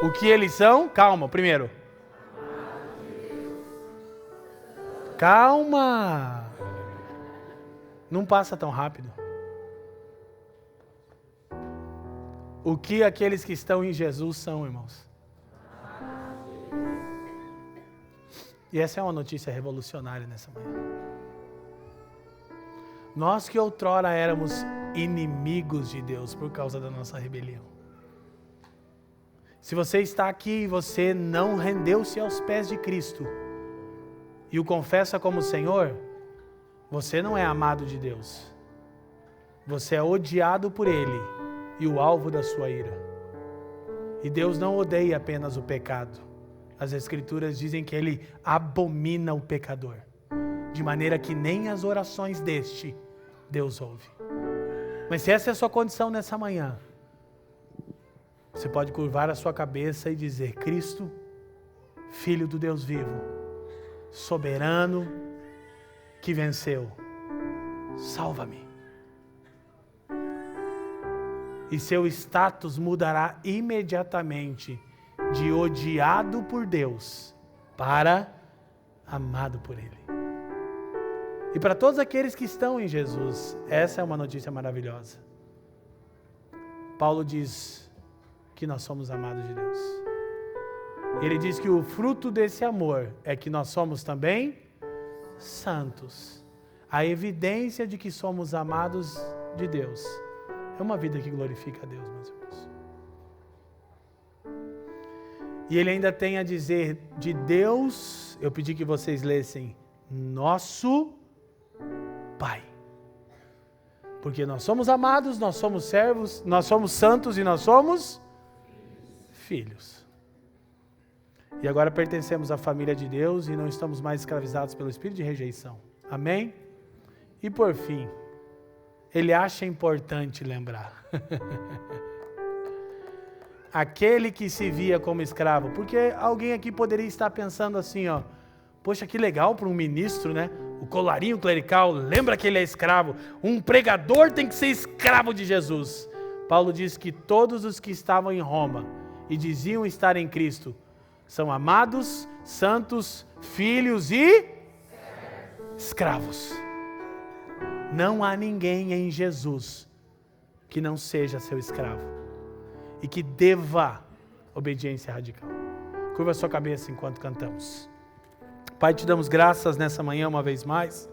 A: O que eles são? Calma, primeiro. Calma. Não passa tão rápido. O que aqueles que estão em Jesus são, irmãos. E essa é uma notícia revolucionária nessa manhã. Nós que outrora éramos inimigos de Deus por causa da nossa rebelião. Se você está aqui e você não rendeu-se aos pés de Cristo e o confessa como Senhor, você não é amado de Deus. Você é odiado por Ele e o alvo da sua ira. E Deus não odeia apenas o pecado. As Escrituras dizem que Ele abomina o pecador, de maneira que nem as orações deste Deus ouve. Mas se essa é a sua condição nessa manhã, você pode curvar a sua cabeça e dizer: Cristo, Filho do Deus vivo, soberano, que venceu, salva-me. E seu status mudará imediatamente de odiado por Deus para amado por Ele. E para todos aqueles que estão em Jesus, essa é uma notícia maravilhosa. Paulo diz que nós somos amados de Deus. Ele diz que o fruto desse amor é que nós somos também santos. A evidência de que somos amados de Deus é uma vida que glorifica a Deus, meus irmãos. E ele ainda tem a dizer de Deus, eu pedi que vocês lessem, nosso Pai. Porque nós somos amados, nós somos servos, nós somos santos e nós somos filhos. E agora pertencemos à família de Deus e não estamos mais escravizados pelo espírito de rejeição. Amém? E por fim, ele acha importante lembrar. Aquele que se via como escravo, porque alguém aqui poderia estar pensando assim, ó, poxa, que legal para um ministro, né? O colarinho clerical, lembra que ele é escravo. Um pregador tem que ser escravo de Jesus. Paulo diz que todos os que estavam em Roma e diziam estar em Cristo são amados, santos, filhos e escravos. Não há ninguém em Jesus que não seja seu escravo e que deva obediência radical. Curva sua cabeça enquanto cantamos. Pai, te damos graças nessa manhã uma vez mais.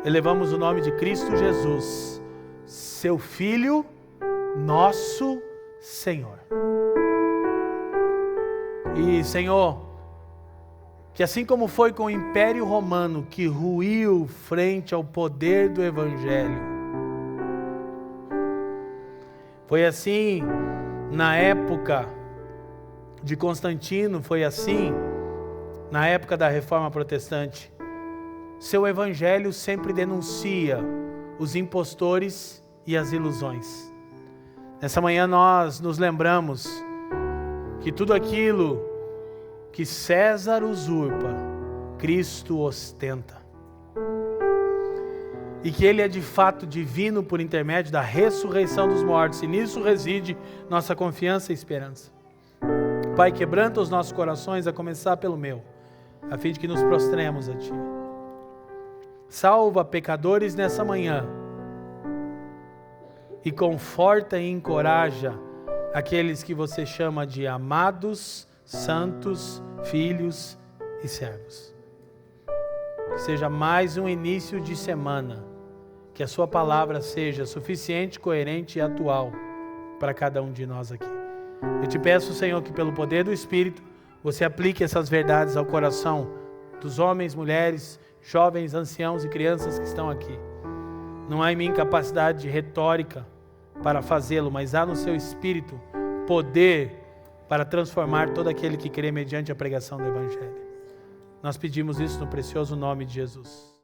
A: Elevamos o nome de Cristo Jesus, seu Filho, nosso Senhor. E, Senhor, que assim como foi com o Império Romano, que ruiu frente ao poder do Evangelho, foi assim na época de Constantino, foi assim na época da Reforma Protestante. Seu Evangelho sempre denuncia os impostores e as ilusões. Nessa manhã nós nos lembramos que tudo aquilo que César usurpa, Cristo ostenta. E que Ele é de fato divino por intermédio da ressurreição dos mortos. E nisso reside nossa confiança e esperança. Pai, quebranta os nossos corações, a começar pelo meu, a fim de que nos prostremos a Ti. Salva pecadores nessa manhã. E conforta e encoraja aqueles que você chama de amados, santos, filhos e servos. Que seja mais um início de semana, que a sua palavra seja suficiente, coerente e atual para cada um de nós aqui. Eu te peço, Senhor, que pelo poder do Espírito, você aplique essas verdades ao coração dos homens, mulheres, jovens, anciãos e crianças que estão aqui. Não há em mim capacidade retórica para fazê-lo, mas há no seu Espírito poder para transformar todo aquele que crê mediante a pregação do Evangelho. Nós pedimos isso no precioso nome de Jesus.